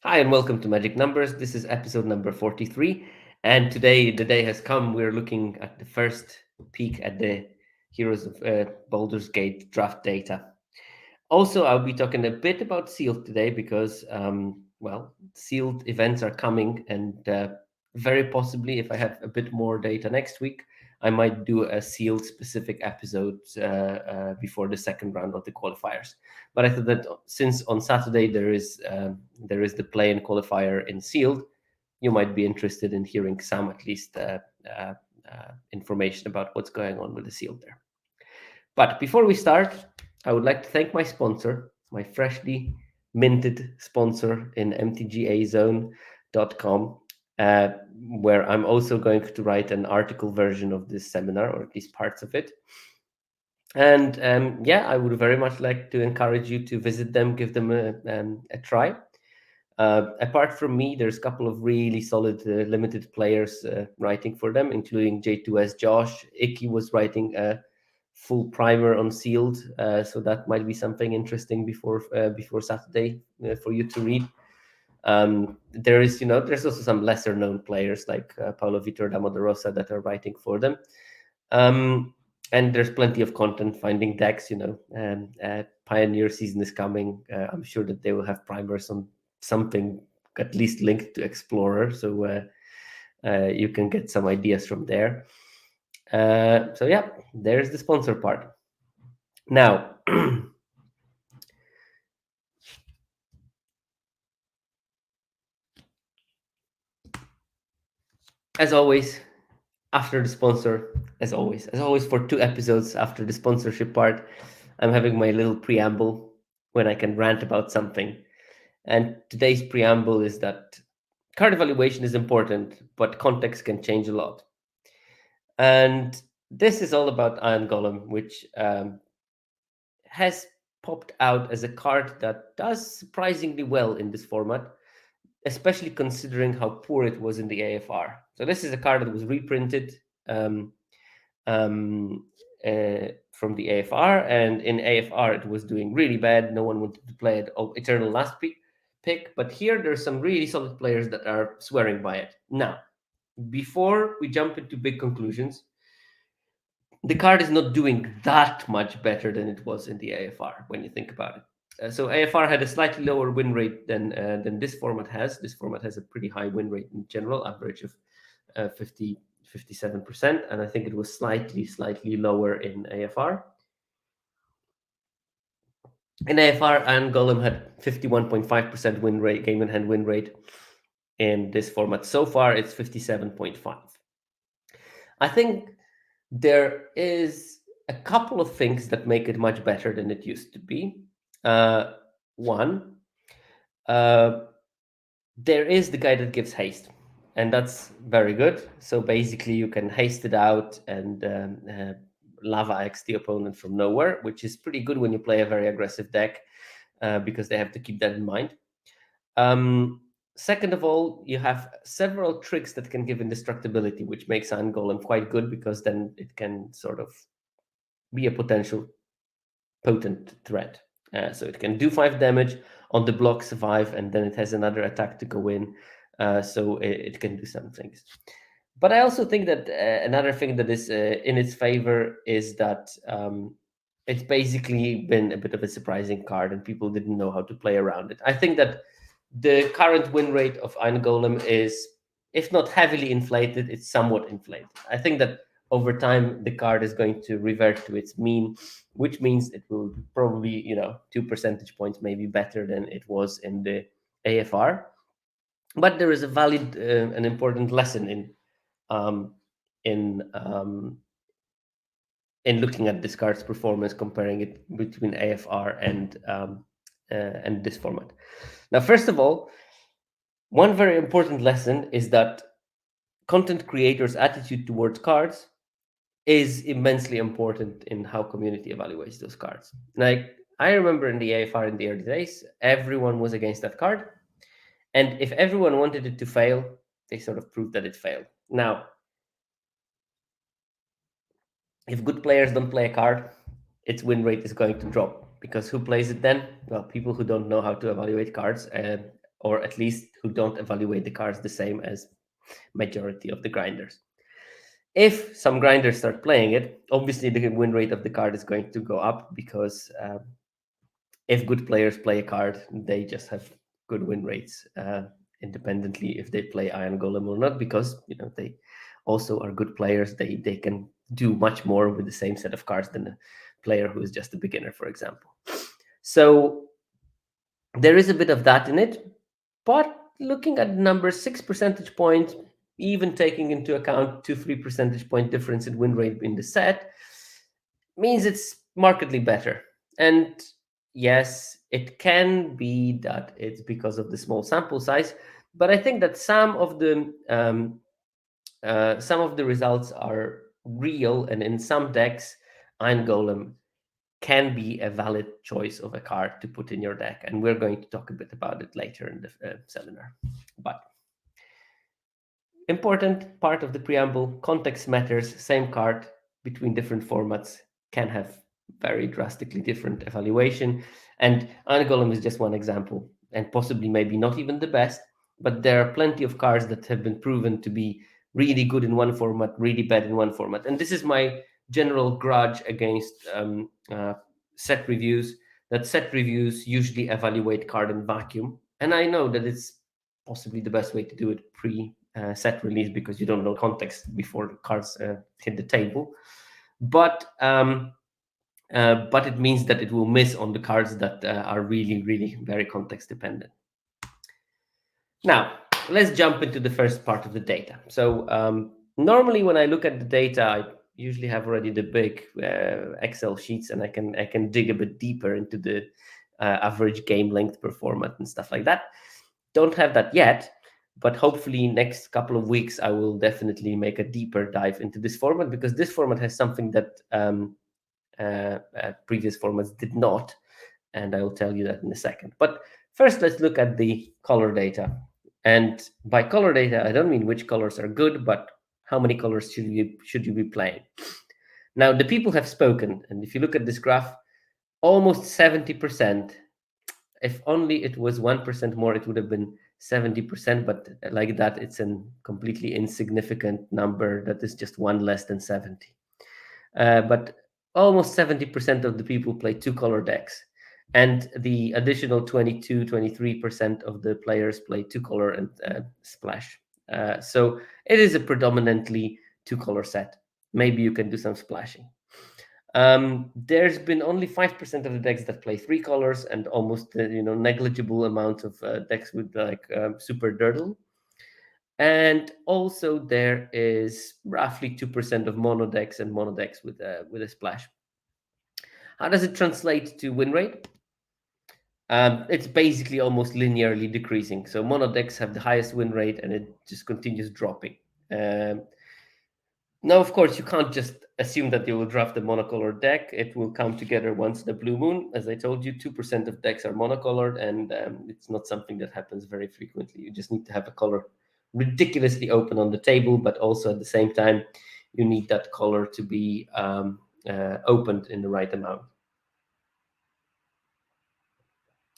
Hi and welcome to Magic Numbers. This is episode number 43. And today, the day has come. We're looking at the first peek at the Heroes of Baldur's Gate draft data. Also, I'll be talking a bit about sealed today because, sealed events are coming, and very possibly, if I have a bit more data next week, I might do a sealed specific episode before the second round of the qualifiers. But I thought that since on Saturday there is the play-in qualifier in sealed, you might be interested in hearing some at least information about what's going on with the sealed there. But before we start, I would like to thank my sponsor, my freshly minted sponsor in mtgazone.com, uh, where I'm also going to write an article version of this seminar, or at least parts of it. And I would very much like to encourage you to visit them, give them a try. Apart from me, there's a couple of really solid limited players writing for them, including J2S Josh. Icky was writing a full primer on sealed, so that might be something interesting before Saturday for you to read. There's also some lesser known players like Paulo Vitor Damodorosa that are writing for them. Um, and there's plenty of content finding decks. Pioneer season is coming. I'm sure that they will have primers on something at least linked to Explorer, so you can get some ideas from there. There's the sponsor part. Now, as always, after the sponsor, as always, for 2 episodes after the sponsorship part, I'm having my little preamble when I can rant about something. And today's preamble is that card evaluation is important, but context can change a lot. And this is all about Iron Golem, which has popped out as a card that does surprisingly well in this format, especially considering how poor it was in the AFR. So this is a card that was reprinted um, um, from the AFR, and in AFR it was doing really bad. No one wanted to play it. Oh, Eternal Last pick, but here there's some really solid players that are swearing by it. Now, before we jump into big conclusions, the card is not doing that much better than it was in the AFR when you think about it. So AFR had a slightly lower win rate than this format has. This format has a pretty high win rate in general, average of 57%, and I think it was slightly lower in AFR. In AFR, and Golem had 51.5% win rate, game in hand win rate. In this format so far, it's 57.5. I think there is a couple of things that make it much better than it used to be. One, uh, there is the guy that gives haste, and that's very good. So basically, you can haste it out and lava X the opponent from nowhere, which is pretty good when you play a very aggressive deck because they have to keep that in mind. Um, Second of all, you have several tricks that can give indestructibility, which makes Iron Golem quite good because then it can sort of be a potential potent threat. So it can do 5 damage on the block, survive, and then it has another attack to go in. So it can do some things. But I also think that another thing that is in its favor is that it's basically been a bit of a surprising card, and people didn't know how to play around it. I think that the current win rate of Iron Golem is, if not heavily inflated, it's somewhat inflated. I think that over time the card is going to revert to its mean, which means it will probably 2 percentage points maybe better than it was in the AFR. But there is a valid and important lesson um, in um, in looking at this card's performance, comparing it between AFR and this format. Now, first of all, one very important lesson is that content creators' attitude towards cards is immensely important in how community evaluates those cards. Like, I remember in the AFR in the early days, everyone was against that card. And if everyone wanted it to fail, they sort of proved that it failed. Now, if good players don't play a card, its win rate is going to drop because who plays it then? Well, people who don't know how to evaluate cards. or at least who don't evaluate the cards the same as majority of the grinders. If some grinders start playing it, obviously the win rate of the card is going to go up, because if good players play a card, they just have good win rates, independently if they play Iron Golem or not, because they also are good players. They can do much more with the same set of cards than a player who is just a beginner, for example. So there is a bit of that in it, but looking at the number 6 percentage points, even taking into account 2-3 percentage point difference in win rate in the set, means it's markedly better. And yes, it can be that it's because of the small sample size, but I think that some of the results are real, and in some decks, Iron Golem can be a valid choice of a card to put in your deck, and we're going to talk a bit about it later in the seminar. But important part of the preamble: context matters. Same card between different formats can have very drastically different evaluation, and Iron Golem is just one example, and possibly maybe not even the best, but there are plenty of cards that have been proven to be really good in one format, really bad in one format. And this is my general grudge against set reviews, that set reviews usually evaluate card in vacuum. And I know that it's possibly the best way to do it pre set release, because you don't know context before the cards hit the table. But it means that it will miss on the cards that are really, really very context dependent. Now, let's jump into the first part of the data. So normally when I look at the data, I usually have already the big Excel sheets, and I can dig a bit deeper into the average game length per format and stuff like that. Don't have that yet, but hopefully next couple of weeks I will definitely make a deeper dive into this format, because this format has something that previous formats did not, and I will tell you that in a second. But first, let's look at the color data. And by color data, I don't mean which colors are good, but how many colors should you be playing. Now, the people have spoken, and if you look at this graph, almost 70%. If only it was 1% more, it would have been 70%, but like that, it's a completely insignificant number. That is just one less than 70. But almost 70% of the people play two-color decks, and the additional 22-23% of the players play two-color and splash. So it is a predominantly two-color set. Maybe you can do some splashing. There's been only 5% of the decks that play three colors, and almost negligible amount of decks with like Super Dirtle. And also there is roughly 2% of mono decks and mono decks with a splash. How does it translate to win rate? It's basically almost linearly decreasing. So mono decks have the highest win rate, and it just continues dropping. Now, of course, you can't just assume that you will draft a monocolor deck. It will come together once the blue moon. As I told you, 2% of decks are monocolored, and it's not something that happens very frequently. You just need to have a color ridiculously open on the table, but also at the same time, you need that color to be opened in the right amount,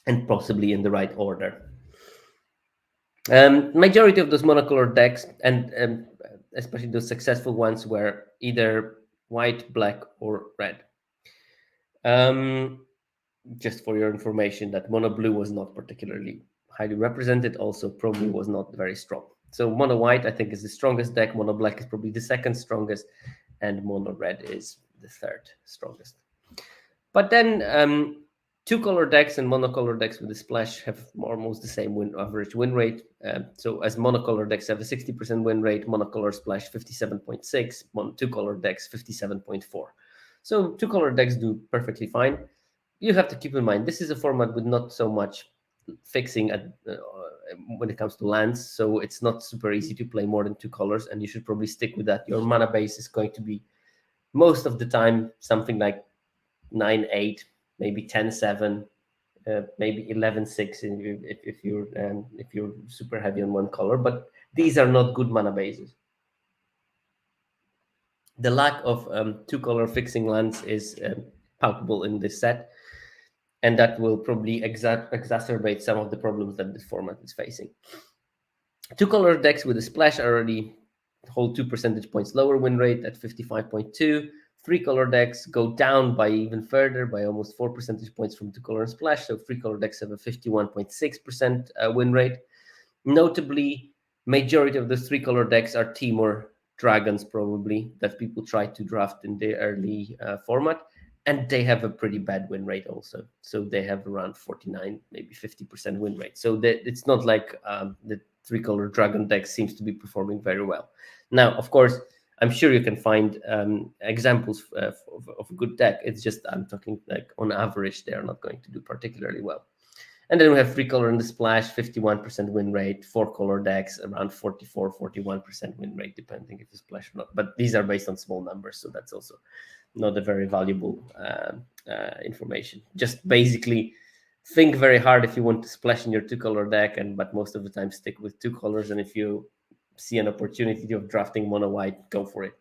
and possibly in the right order. Majority of those monocolored decks, and especially those successful ones, were either white, black, or red. Just for your information, that mono blue was not particularly highly represented. Also, pro blue was not very strong. So mono white, I think, is the strongest deck. Mono black is probably the second strongest, and mono red is the third strongest. But then two-color decks and monocolor decks with a splash have almost the same average win rate. So as monocolor decks have a 60% win rate, monocolor splash 57.6, two-color decks 57.4. So two-color decks do perfectly fine. You have to keep in mind, this is a format with not so much fixing when it comes to lands, so it's not super easy to play more than two colors, and you should probably stick with that. Your mana base is going to be most of the time something like 9-8, maybe 10-7, maybe 11-6 if you're super heavy on one color. But these are not good mana bases. The lack of two-color fixing lands is palpable in this set. and that will probably exacerbate some of the problems that this format is facing. Two-color decks with a splash already hold 2 percentage points lower win rate at 55.2. Three-color decks go down by even further, by almost 4 percentage points from two-color and splash. So three-color decks have a 51.6% win rate. Notably, majority of the three-color decks are Timor Dragons, probably, that people try to draft in the early format. And they have a pretty bad win rate also. So they have around 49, maybe 50% win rate. So that it's not like the three-color dragon deck seems to be performing very well. Now, of course, I'm sure you can find examples of a good deck. It's just I'm talking like on average, they're not going to do particularly well. And then we have three-color in the splash, 51% win rate, four-color decks, around 44, 41% win rate, depending if it's splash or not. But these are based on small numbers, so that's also not a very valuable information. Just basically think very hard if you want to splash in your two-color deck, but most of the time stick with two colors. And if you see an opportunity of drafting mono white, go for it.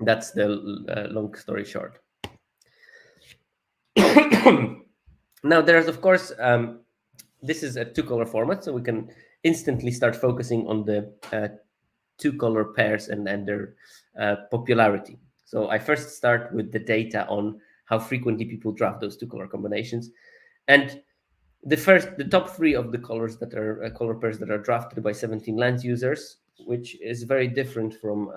That's the long story short. Now, there's, of course, this is a two-color format, so we can instantly start focusing on the two-color pairs and their popularity. So I first start with the data on how frequently people draft those two-color combinations. And the top three of the colors that are color pairs that are drafted by 17 land users, which is very different from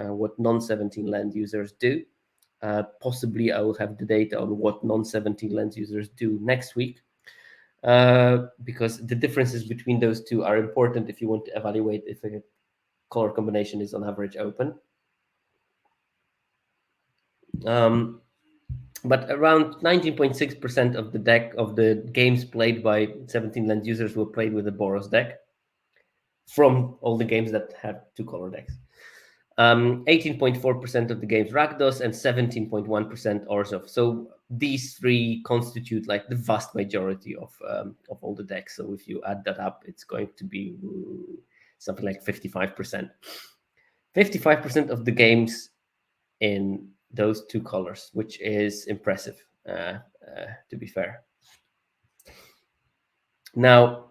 what non-17 land users do. Possibly I will have the data on what non-17 land users do next week, because the differences between those two are important if you want to evaluate if a color combination is on average open. But around 19.6% of the games played by 17 land users were played with a Boros deck from all the games that have two color decks. 18.4% of the games Rakdos and 17.1% Orzhov. So these three constitute like the vast majority of all the decks. So if you add that up, it's going to be something like 55%. 55% of the games in those two colors, which is impressive, to be fair. Now,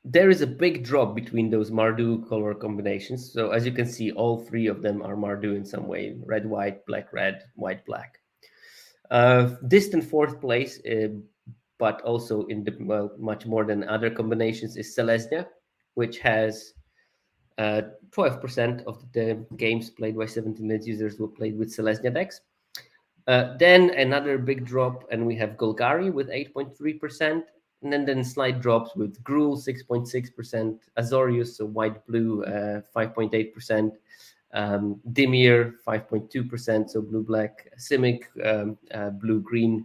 there is a big drop between those Mardu color combinations. So as you can see, all three of them are Mardu in some way: red, white, black, black. Distant fourth place, but also in the much more than other combinations, is Selesnya, which has 12% of the games played by 17 land users were played with Selesnya decks. Then another big drop, and we have Golgari with 8.3%. And then slight drops with Gruul 6.6%, Azorius, so white-blue, 5.8%, Dimir 5.2%, so blue-black, Simic blue-green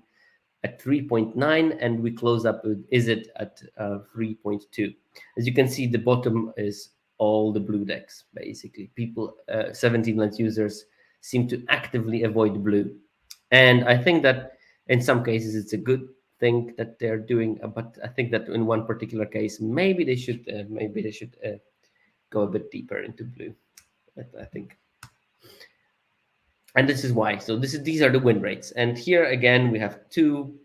at 3.9%, and we close up with Izzet at 3.2%. As you can see, the bottom is all the blue decks, basically. People, 17 land users, seem to actively avoid blue. And I think that in some cases it's a good thing that they're doing, but I think that in one particular case, maybe they should go a bit deeper into blue. I think, and this is why. So these are the win rates, and here again we have two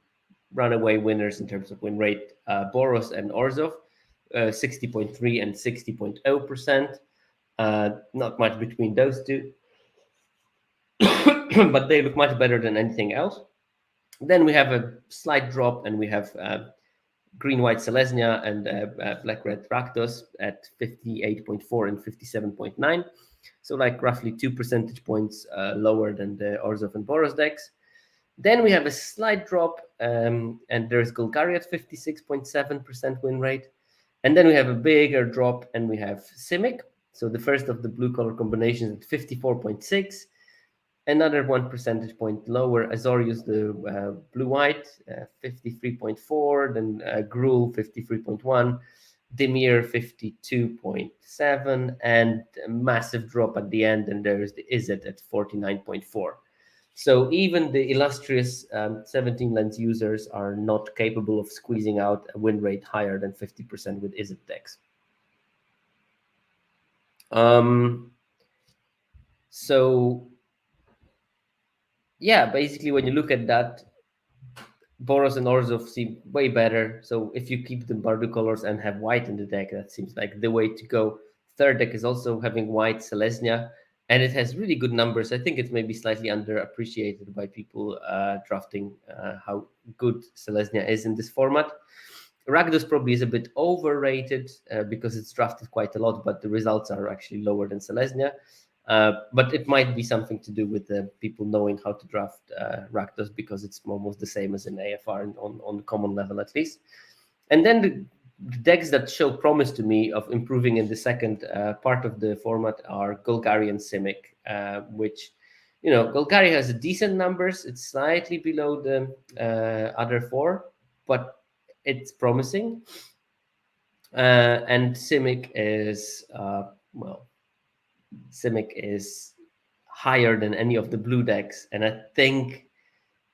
runaway winners in terms of win rate: Boros and Orzhov, 60.3 and 60.0%. Not much between those two, but they look much better than anything else. Then we have a slight drop, and we have green-white Selesnya and black-red Rakdos at 58.4 and 57.9. So like roughly 2 percentage points lower than the Orzhov and Boros decks. Then we have a slight drop, and there's Golgari at 56.7% win rate. And then we have a bigger drop, and we have Simic. So the first of the blue color combinations at 54.6. Another 1 percentage point lower, Azorius, the blue-white, 53.4, then Gruul, 53.1, Dimir, 52.7, and a massive drop at the end, and there is the Izzet at 49.4. So even the illustrious 17 lens users are not capable of squeezing out a win rate higher than 50% with Izzet decks. So yeah, basically when you look at that, Boros and Orzhov seem way better. So if you keep the Baldur colors and have white in the deck, that seems like the way to go. Third deck is also having white Selesnya, and it has really good numbers. I think it's maybe slightly underappreciated by people drafting how good Selesnya is in this format. Rakdos probably is a bit overrated because it's drafted quite a lot, but the results are actually lower than Selesnya. But it might be something to do with the people knowing how to draft Rakdos because it's almost the same as in AFR on common level at least. And then the decks that show promise to me of improving in the second part of the format are Golgari and Simic, which, Golgari has decent numbers. It's slightly below the other four, but it's promising. And Simic is, well, Simic is higher than any of the blue decks, and I think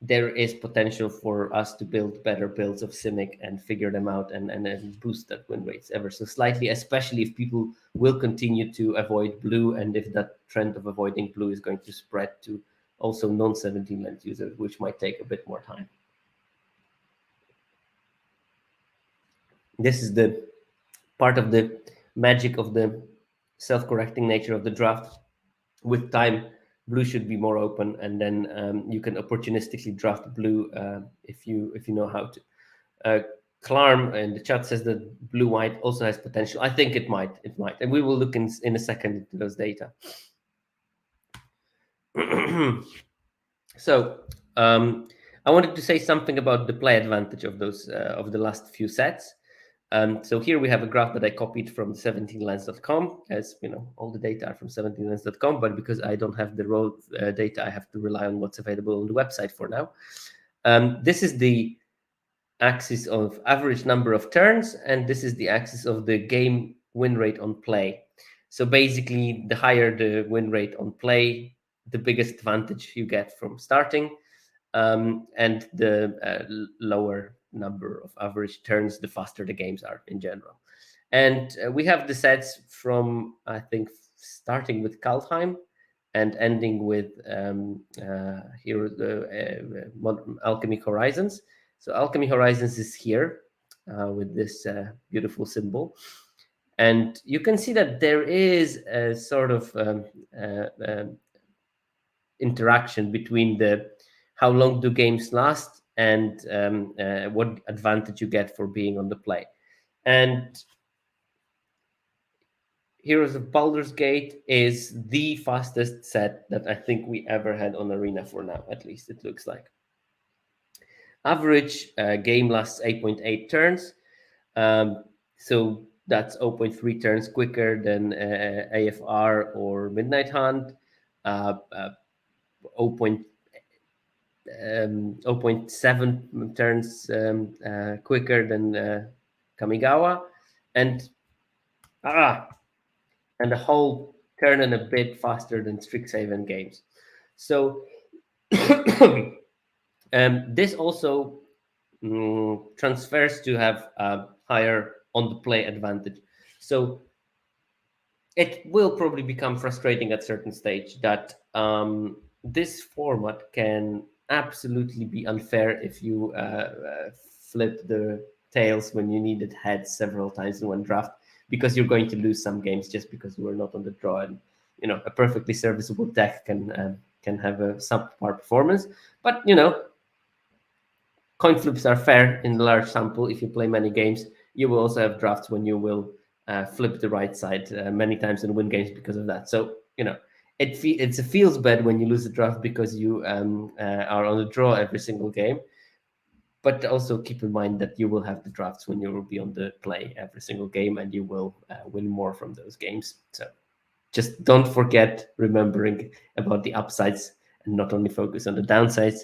there is potential for us to build better builds of Simic and figure them out and boost that win rates ever so slightly, especially if people will continue to avoid blue and if that trend of avoiding blue is going to spread to also non-17 land users, which might take a bit more time. This is the part of the magic of the self-correcting nature of the draft. With time, blue should be more open, and then you can opportunistically draft blue if you know how to. Clarm in the chat says that blue white also has potential. I think it might, and we will look in a second into those data. So I wanted to say something about the play advantage of those of the last few sets. So here we have a graph that I copied from 17lands.com, as you know, all the data are from 17lands.com, but because I don't have the raw data, I have to rely on what's available on the website for now. This is the axis of average number of turns, and this is the axis of the game win rate on play. So basically, the higher the win rate on play, the biggest advantage you get from starting, and the lower number of average turns, the faster the games are in general. And we have the sets from, I think, starting with Kaldheim and ending with here the Alchemy Horizons. So Alchemy Horizons is here with this beautiful symbol. And you can see that there is a sort of interaction between the how long do games last and what advantage you get for being on the play. And Heroes of Baldur's Gate is the fastest set that I think we ever had on Arena for now, at least it looks like. Average game lasts 8.8 turns. So that's 0.3 turns quicker than AFR or Midnight Hunt. 0.7 turns quicker than Kamigawa, and a whole turn and a bit faster than Strixhaven games. So this also transfers to have a higher on the play advantage. So it will probably become frustrating at certain stage that this format can absolutely be unfair if you flip the tails when you needed heads several times in one draft, because you're going to lose some games just because you were not on the draw. And a perfectly serviceable deck can have a subpar performance, but coin flips are fair in a large sample. If you play many games, you will also have drafts when you will flip the right side many times and win games because of that. So it feels bad when you lose a draft because you are on the draw every single game. But also keep in mind that you will have the drafts when you will be on the play every single game, and you will win more from those games. So just don't forget remembering about the upsides and not only focus on the downsides.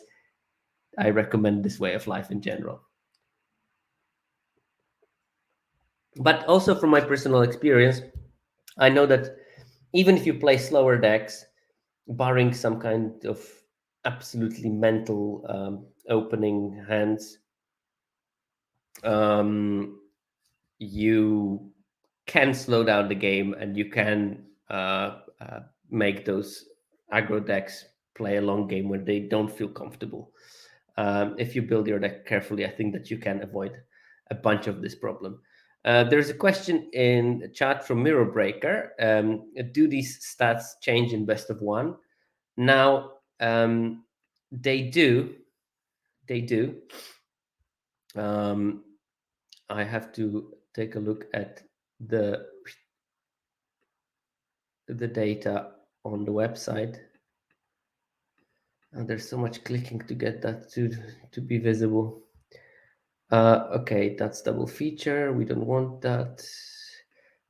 I recommend this way of life in general. But also from my personal experience, I know that even if you play slower decks, barring some kind of absolutely mental opening hands, you can slow down the game and you can make those aggro decks play a long game where they don't feel comfortable. if you build your deck carefully, I think that you can avoid a bunch of this problem. There's a question in the chat from Mirror Breaker. Do these stats change in best of one? Now, they do. They do. I have to take a look at the data on the website. And there's so much clicking to get that to be visible. Okay, that's double feature. We don't want that.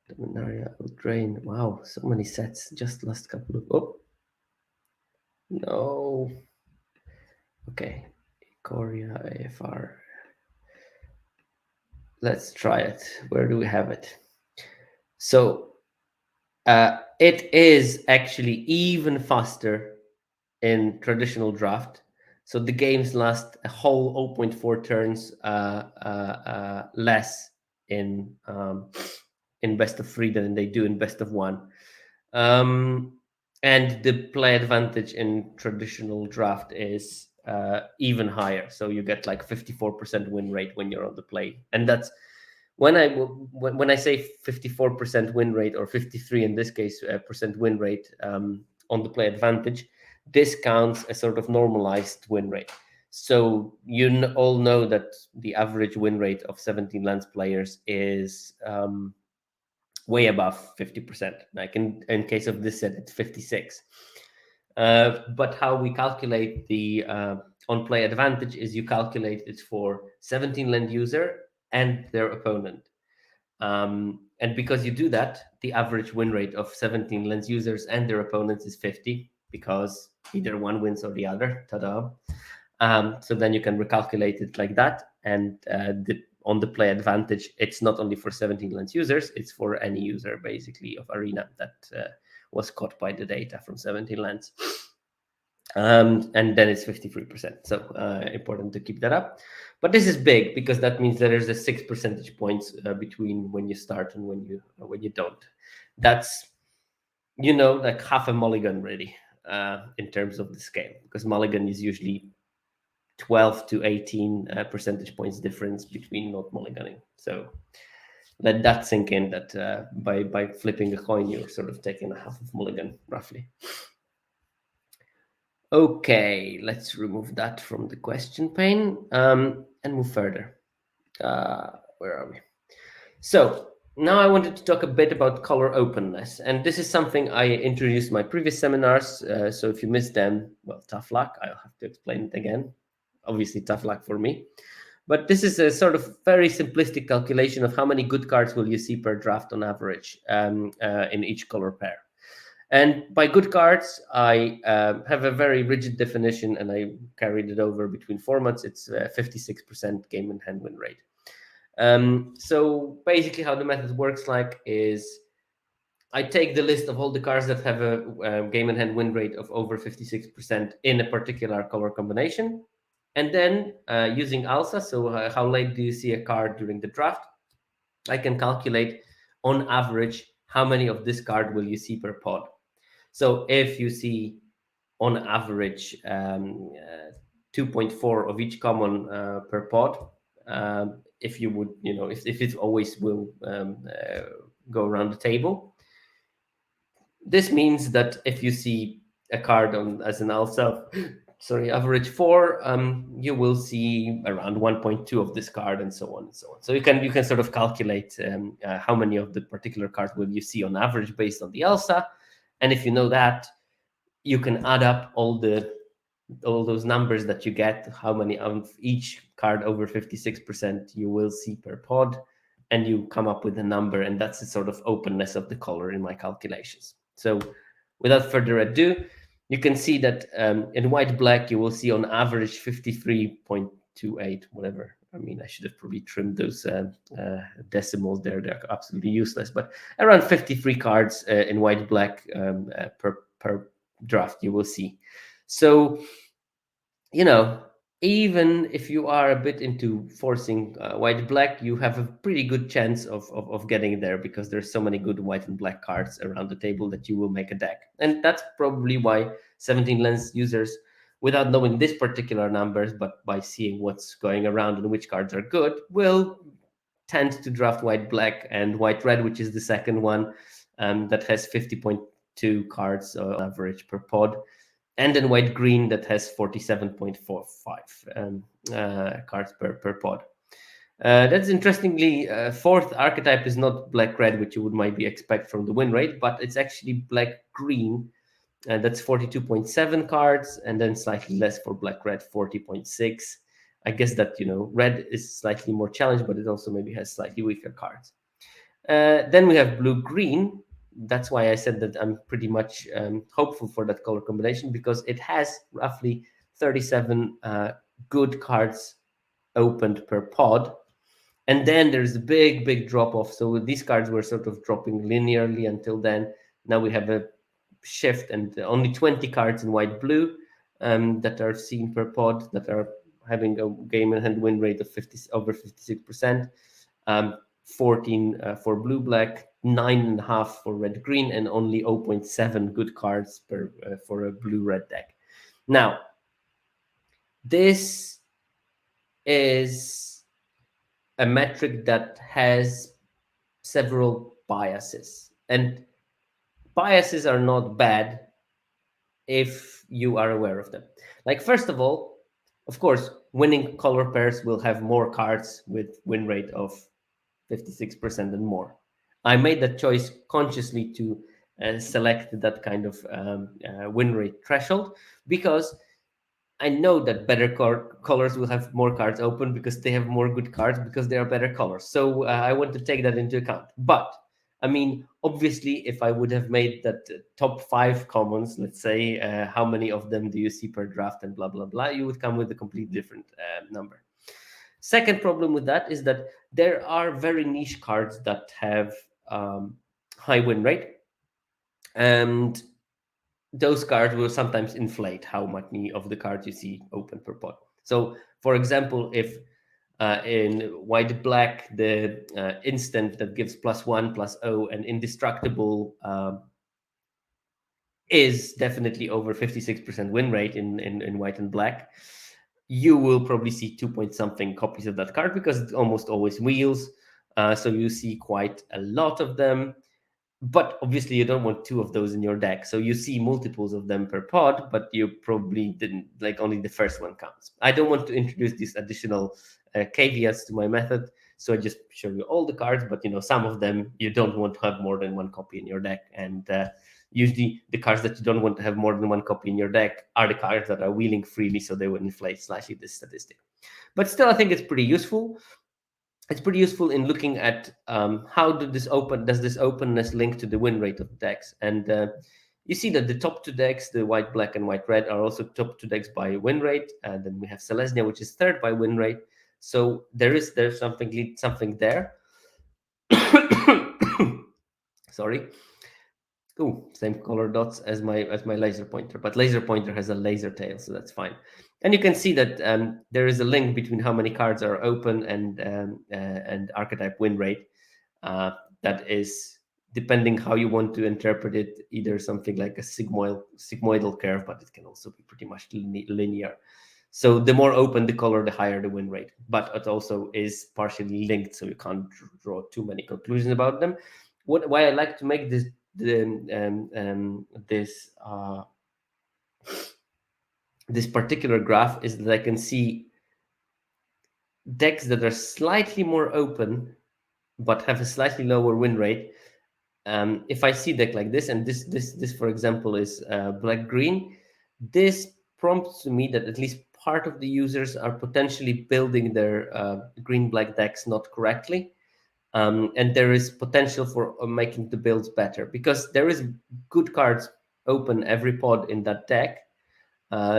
Dominaria, Drain. Wow, so many sets. Just last couple of. Oh, no. Okay, Korea AFR. Let's try it. Where do we have it? So it is actually even faster in traditional draft. So the games last a whole 0.4 turns less in best of three than they do in best of one. And the play advantage in traditional draft is even higher. So you get like 54% win rate when you're on the play, and that's when I say 54% win rate, or 53 in this case percent win rate on the play advantage. This counts as sort of normalized win rate. So you all know that the average win rate of 17 lands players is way above 50%. Like in case of this set, it's 56. But how we calculate the on play advantage is you calculate it for 17 land user and their opponent. And because you do that, the average win rate of 17 lens users and their opponents is 50, because either one wins or the other. Ta-da! So then you can recalculate it like that. And on the play advantage, it's not only for 17 lens users, it's for any user basically of Arena that was caught by the data from 17 lens. And then it's 53%. So important to keep that up. But this is big because that means that there's a 6 percentage points between when you start and when you don't. That's like half a mulligan really in terms of this game, because mulligan is usually 12 to 18 percentage points difference between not mulliganing. So let that sink in, that by flipping a coin, you're sort of taking a half of mulligan roughly. Okay, let's remove that from the question pane and move further. Where are we? So now I wanted to talk a bit about color openness. And this is something I introduced in my previous seminars. So if you missed them, well, tough luck. I'll have to explain it again. Obviously, tough luck for me. But this is a sort of very simplistic calculation of how many good cards will you see per draft on average in each color pair. And by good cards, I have a very rigid definition, and I carried it over between formats. It's 56% game in hand win rate. So basically how the method works is I take the list of all the cards that have a game in hand win rate of over 56% in a particular color combination. And then using ALSA, so how late do you see a card during the draft, I can calculate on average how many of this card will you see per pod. So if you see on average 2.4 of each common per pod, if you would, if it always will go around the table, this means that if you see a card as an alpha, average 4, you will see around 1.2 of this card, and so on and so on. So you can sort of calculate how many of the particular card will you see on average based on the ALSA. And if you know that, you can add up all those numbers that you get, how many of each card over 56% you will see per pod, and you come up with a number, and that's the sort of openness of the color in my calculations. So without further ado, you can see that in white-black, you will see on average 53.28, whatever. I mean, I should have probably trimmed those decimals there. They're absolutely useless, but around 53 cards in white-black per draft you will see. So, even if you are a bit into forcing white-black, you have a pretty good chance of getting there, because there's so many good white and black cards around the table that you will make a deck. And that's probably why 17 lens users without knowing these particular numbers, but by seeing what's going around and which cards are good, will tend to draft white black and white red, which is the second one, that has 50.2 cards on average per pod, and then white green that has 47.45 cards per pod. That's interestingly, fourth archetype is not black red, which you would maybe expect from the win rate, but it's actually black green, and that's 42.7 cards, and then slightly less for black red, 40.6. I guess that, red is slightly more challenged, but it also maybe has slightly weaker cards. Then we have blue green. That's why I said that I'm pretty much hopeful for that color combination, because it has roughly 37 good cards opened per pod. And then there's a big drop off. So these cards were sort of dropping linearly until then. Now we have a shift, and only 20 cards in white blue that are seen per pod, that are having a game in hand win rate of over 56%. 14 for blue black, 9.5 for red green, and only 0.7 good cards per for a blue red deck. Now, this is a metric that has several biases, and biases are not bad if you are aware of them. Like, first of all, of course, winning color pairs will have more cards with win rate of 56% and more. I made that choice consciously to select that kind of win rate threshold, because I know that better colors will have more cards open because they have more good cards, because they are better colors. So I want to take that into account. But I mean, obviously, if I would have made that top 5 commons, let's say, how many of them do you see per draft and blah, blah, blah, you would come with a completely different number. Second problem with that is that there are very niche cards that have high win rate, and those cards will sometimes inflate how many of the cards you see open per pot. So, for example, if in white black the instant that gives +1/+0 and indestructible is definitely over 56% win rate in white and black, you will probably see 2 point something copies of that card, because it almost always wheels. So you see quite a lot of them. But obviously, you don't want 2 of those in your deck. So you see multiples of them per pod, but you probably didn't, like, only the first one counts. I don't want to introduce these additional caveats to my method. So I just show you all the cards, but some of them you don't want to have more than 1 copy in your deck. And usually the cards that you don't want to have more than 1 copy in your deck are the cards that are wheeling freely, so they will inflate slightly this statistic. But still, I think it's pretty useful. It's pretty useful in looking at how does this openness link to the win rate of the decks. And you see that the top 2 decks, the white black and white red, are also top 2 decks by win rate. And then we have Selesnya, which is third by win rate. So there's something there. Sorry. Oh, same color dots as my laser pointer, but laser pointer has a laser tail, so that's fine. And you can see that there is a link between how many cards are open and archetype win rate. That is, depending how you want to interpret it, either something like a sigmoidal curve, but it can also be pretty much linear. So the more open the color, the higher the win rate. But it also is partially linked, so you can't draw too many conclusions about them. Why I like to make this this particular graph is that I can see decks that are slightly more open but have a slightly lower win rate. If I see a deck like this, and this for example is black green, this prompts to me that at least part of the users are potentially building their green black decks not correctly. And there is potential for making the builds better, because there is good cards open every pod in that deck.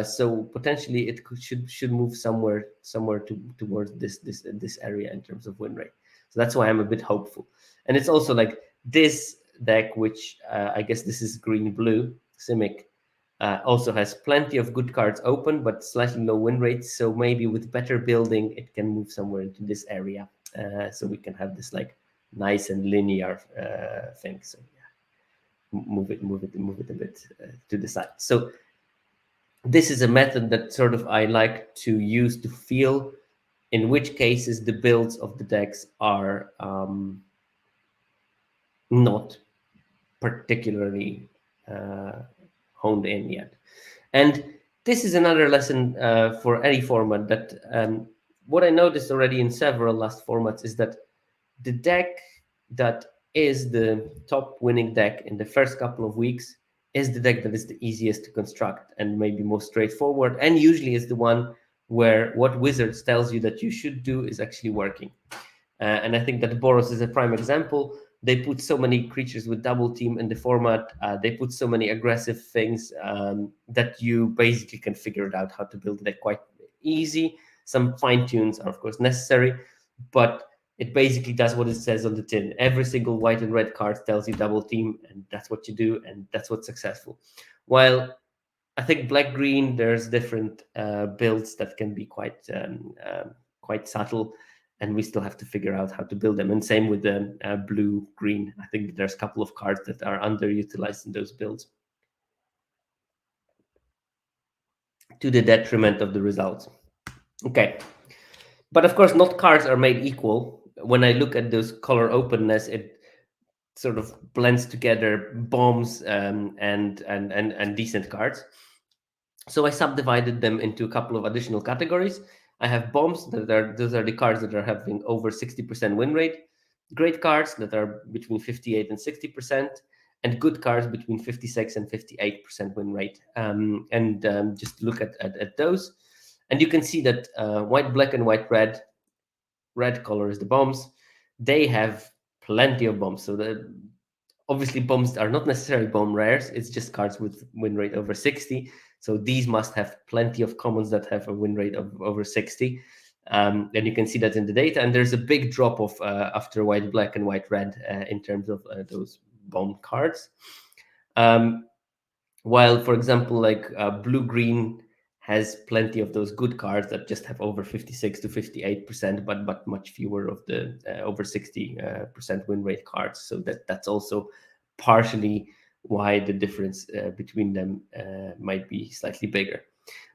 So potentially it should move somewhere towards this area in terms of win rate. So that's why I'm a bit hopeful. And it's also like this deck, which I guess this is green blue Simic, also has plenty of good cards open, but slightly low win rates. So maybe with better building, it can move somewhere into this area. So we can have this like nice and linear thing. So yeah, move it a bit to the side. So This is a method that sort of I like to use to feel in which cases the builds of the decks are not particularly uh, honed in yet. And this is another lesson for any format that what I noticed already in several last formats is that the deck that is the top winning deck in the first couple of weeks is the deck that is the easiest to construct and maybe most straightforward, and usually is the one where what Wizards tells you that you should do is actually working. And I think that Boros is a prime example. They put so many creatures with double team in the format. They put so many aggressive things that you basically can figure it out how to build it quite easy. Some fine tunes are, of course, necessary, but it basically does what it says on the tin. Every single white and red card tells you double team, and that's what you do, and that's what's successful. While I think black green, there's different builds that can be quite subtle, and we still have to figure out how to build them. And same with the blue green. I think there's a couple of cards that are underutilized in those builds to the detriment of the results. Okay, but of course, not cards are made equal. When I look at those color openness, it sort of blends together bombs and decent cards. So I subdivided them into a couple of additional categories. I have bombs that are those are the cards that are having over 60% win rate, great cards that are between 58 and 60%, and good cards between 56 and 58% win rate. And just look at those, and you can see that white, black, and white, red. Red color is the bombs. They have plenty of bombs. So the obviously bombs are not necessarily bomb rares. It's just cards with win rate over 60. So these must have plenty of commons that have a win rate of over 60. And you can see that in the data. And there's a big drop off after white, black, and white, red in terms of those bomb cards. While, for example, like blue green has plenty of those good cards that just have over 56 to 58%, but much fewer of the over 60% win rate cards. So that's also partially why the difference between them might be slightly bigger.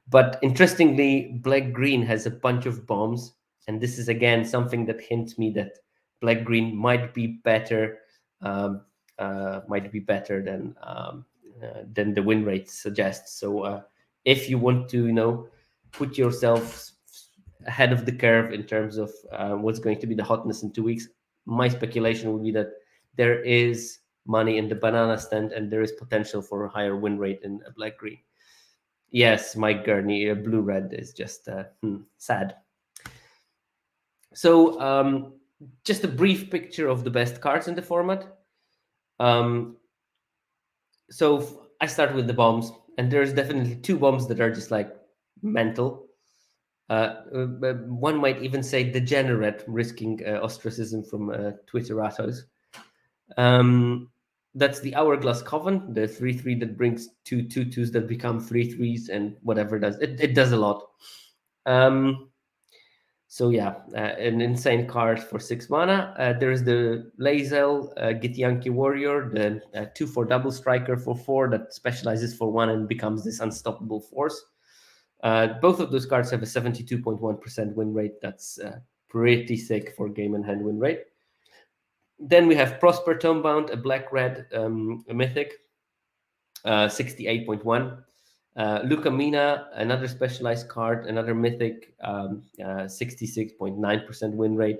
But interestingly, black green has a bunch of bombs, and this is again something that hints me that black green might be better, um, might be better than the win rate suggests. So if you want to, put yourself ahead of the curve in terms of what's going to be the hotness in 2 weeks, my speculation would be that there is money in the banana stand and there is potential for a higher win rate in a black green. Yes, Mike Gurney, blue red is just sad. So just a brief picture of the best cards in the format. So I start with the bombs, and there's definitely two bombs that are just like mental. One might even say degenerate, risking ostracism from Twitteratos. Um, that's the Hourglass Coven, the 3/3 that brings two 2/2s that become 3/3s, and whatever it does. It does a lot. So yeah, an insane card for 6 mana. There is the Lae'zel Githyanki Warrior, the 2/4 double striker for 4 that specializes for 1 and becomes this unstoppable force. Both of those cards have a 72.1% win rate. That's pretty sick for game and hand win rate. Then we have Prosper Tomebound, a black-red mythic, 68.1. Luca Mina, another specialized card, another mythic, 66.9% win rate.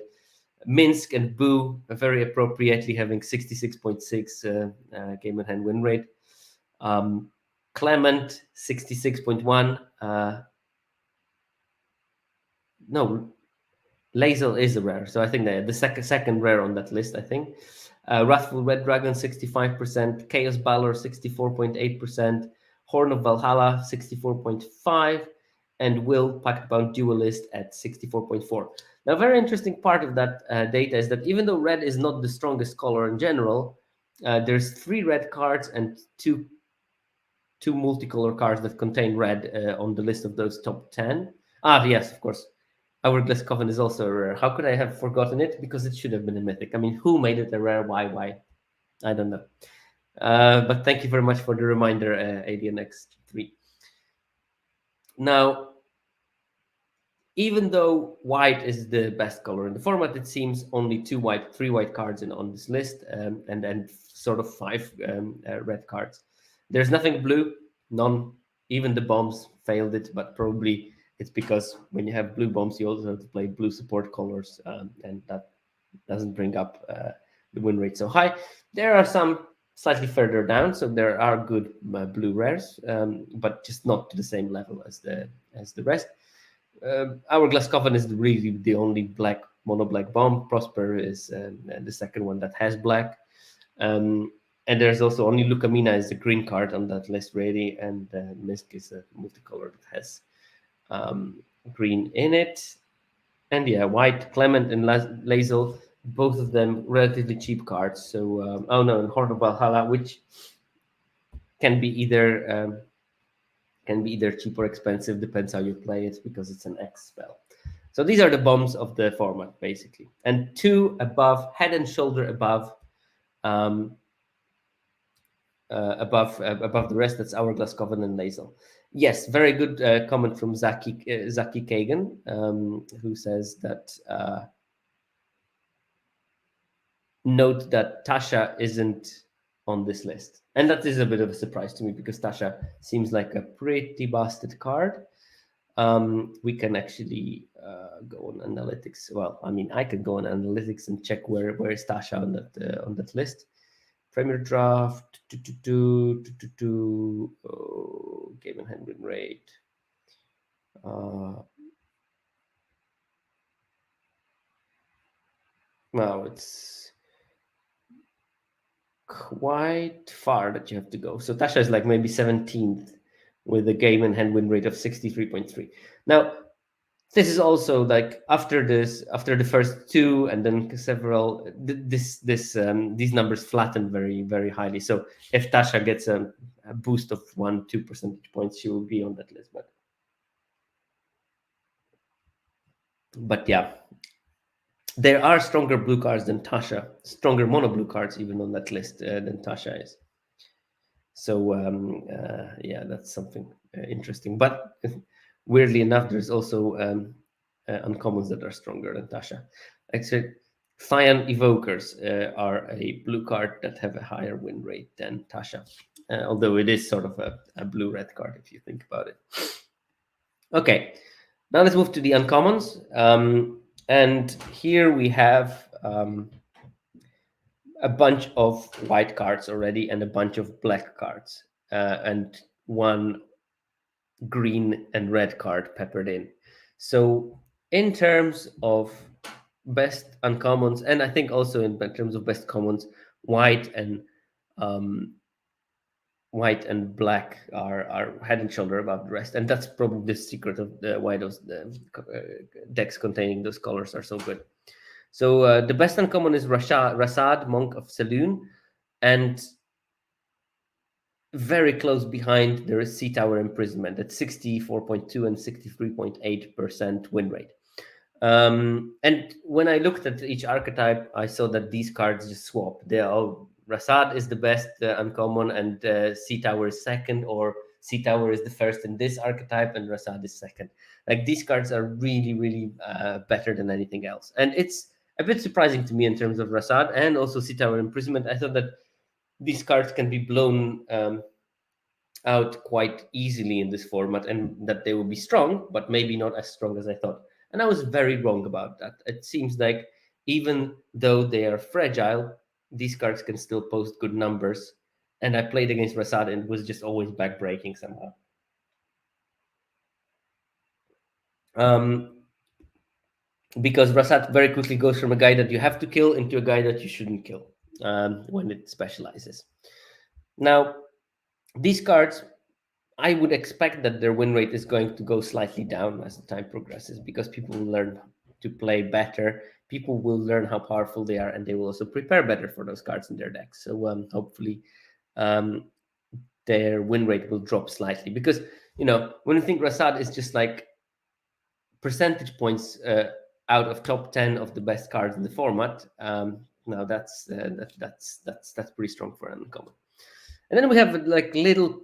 Minsk and Boo, very appropriately having 66.6 game and hand win rate. Clement, 66.1. No, Lae'zel is a rare, so I think the second rare on that list, I think. Wrathful Red Dragon, 65%. Chaos Balor, 64.8%. Horn of Valhalla, 64.5%. And Will, Pact-Bound Duelist at 64.4%. Now, a very interesting part of that data is that even though red is not the strongest color in general, there's 3 red cards and two multicolor cards that contain red on the list of those top 10. Yes, of course. Hourglass Coven is also a rare. How could I have forgotten it? Because it should have been a mythic. I mean, who made it a rare? Why? I don't know. But thank you very much for the reminder, ADNX3. Now, even though white is the best color in the format, it seems only three white cards on this list, and then sort of five red cards. There's nothing blue, none. Even the bombs failed it, but probably it's because when you have blue bombs, you also have to play blue support colors, and that doesn't bring up the win rate so high. There are some slightly further down, so there are good blue rares, but just not to the same level as the rest. Hourglass Coven is really the only black mono black bomb. Prosper is the second one that has black. And there's also only Lucamina is the green card on that list, really, and Misk is a multicolor that has green in it. And yeah, white, Clement, and Lazel, both of them relatively cheap cards. So, oh no, and Horde of Valhalla, which can be either cheap or expensive, depends how you play it, because it's an X spell. So these are the bombs of the format, basically. And two above, head and shoulder above, um, above the rest. That's Hourglass Coven and Lazel. Yes, very good comment from Zaki Kagan, who says that note that Tasha isn't on this list, and that is a bit of a surprise to me because Tasha seems like a pretty busted card. We can actually go on analytics. Well, I mean, I can go on analytics and check where is Tasha on that list. Premier draft, game and hand win rate. Wow, it's quite far that you have to go. So Tasha is like maybe 17th with a game and hand win rate of 63.3. Now, this is also like after the first two and then several, these numbers flatten very, very highly. So if Tasha gets a boost of 1-2 percentage points, she will be on that list. But yeah, there are stronger blue cards than Tasha, stronger mono blue cards even on that list than Tasha is. So yeah, that's something interesting. But weirdly enough, there's also uncommons that are stronger than Tasha. Actually, Cyan Evokers are a blue card that have a higher win rate than Tasha, although it is sort of a blue-red card if you think about it. Okay, now let's move to the uncommons. And here we have a bunch of white cards already and a bunch of black cards and one green and red card peppered in. So in terms of best uncommons, and I think also in terms of best commons, white and black are head and shoulder above the rest, and that's probably the secret of why those decks containing those colors are so good. So the best uncommon is Rasad, Monk of Saloon, and very close behind there is Sea Tower Imprisonment at 64.2 and 63.8% win rate. And when I looked at each archetype, I saw that these cards just swap. They're all Rasad is the best uncommon, and Sea Tower is second, or Sea Tower is the first in this archetype, and Rasad is second. Like these cards are really, really better than anything else. And it's a bit surprising to me in terms of Rasad and also Sea Tower Imprisonment. I thought that these cards can be blown out quite easily in this format and that they will be strong, but maybe not as strong as I thought. And I was very wrong about that. It seems like even though they are fragile, these cards can still post good numbers. And I played against Rasad and was just always backbreaking somehow. Because Rasad very quickly goes from a guy that you have to kill into a guy that you shouldn't kill when it specializes. Now, these cards, I would expect that their win rate is going to go slightly down as the time progresses because people will learn to play better. People will learn how powerful they are, and they will also prepare better for those cards in their decks. So hopefully, their win rate will drop slightly because when you think Rasad is just like percentage points out of top 10 of the best cards in the format. Now that's pretty strong for an uncommon. And then we have like little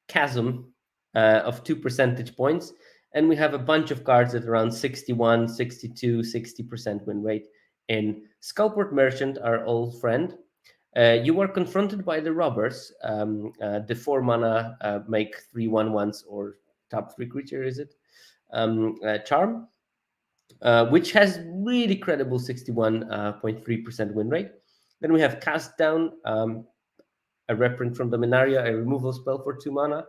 chasm of 2 percentage points. And we have a bunch of cards at around 61, 62, 60% win rate. In Skullport Merchant, our old friend, you are confronted by the robbers. The 4 mana make 3/1/1s or top 3 creature, is it? Charm, which has really credible 61.3% win rate. Then we have Cast Down, a reprint from Dominaria, a removal spell for 2 mana.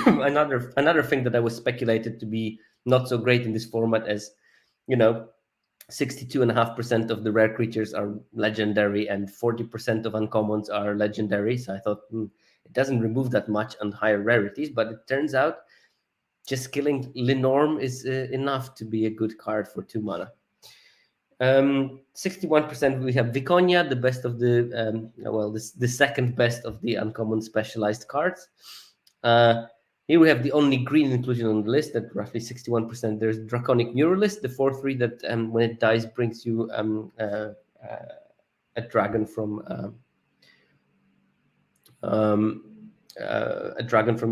Another thing that I was speculated to be not so great in this format, as you know, 62.5% of the rare creatures are legendary and 40% of uncommons are legendary. So I thought it doesn't remove that much on higher rarities, but it turns out just killing Lenorm is enough to be a good card for 2 mana. 61% we have Viconia, the best of the the second best of the uncommon specialized cards. Here we have the only green inclusion on the list at roughly 61%. There's Draconic Muralist, the 4/3 that when it dies brings you a dragon from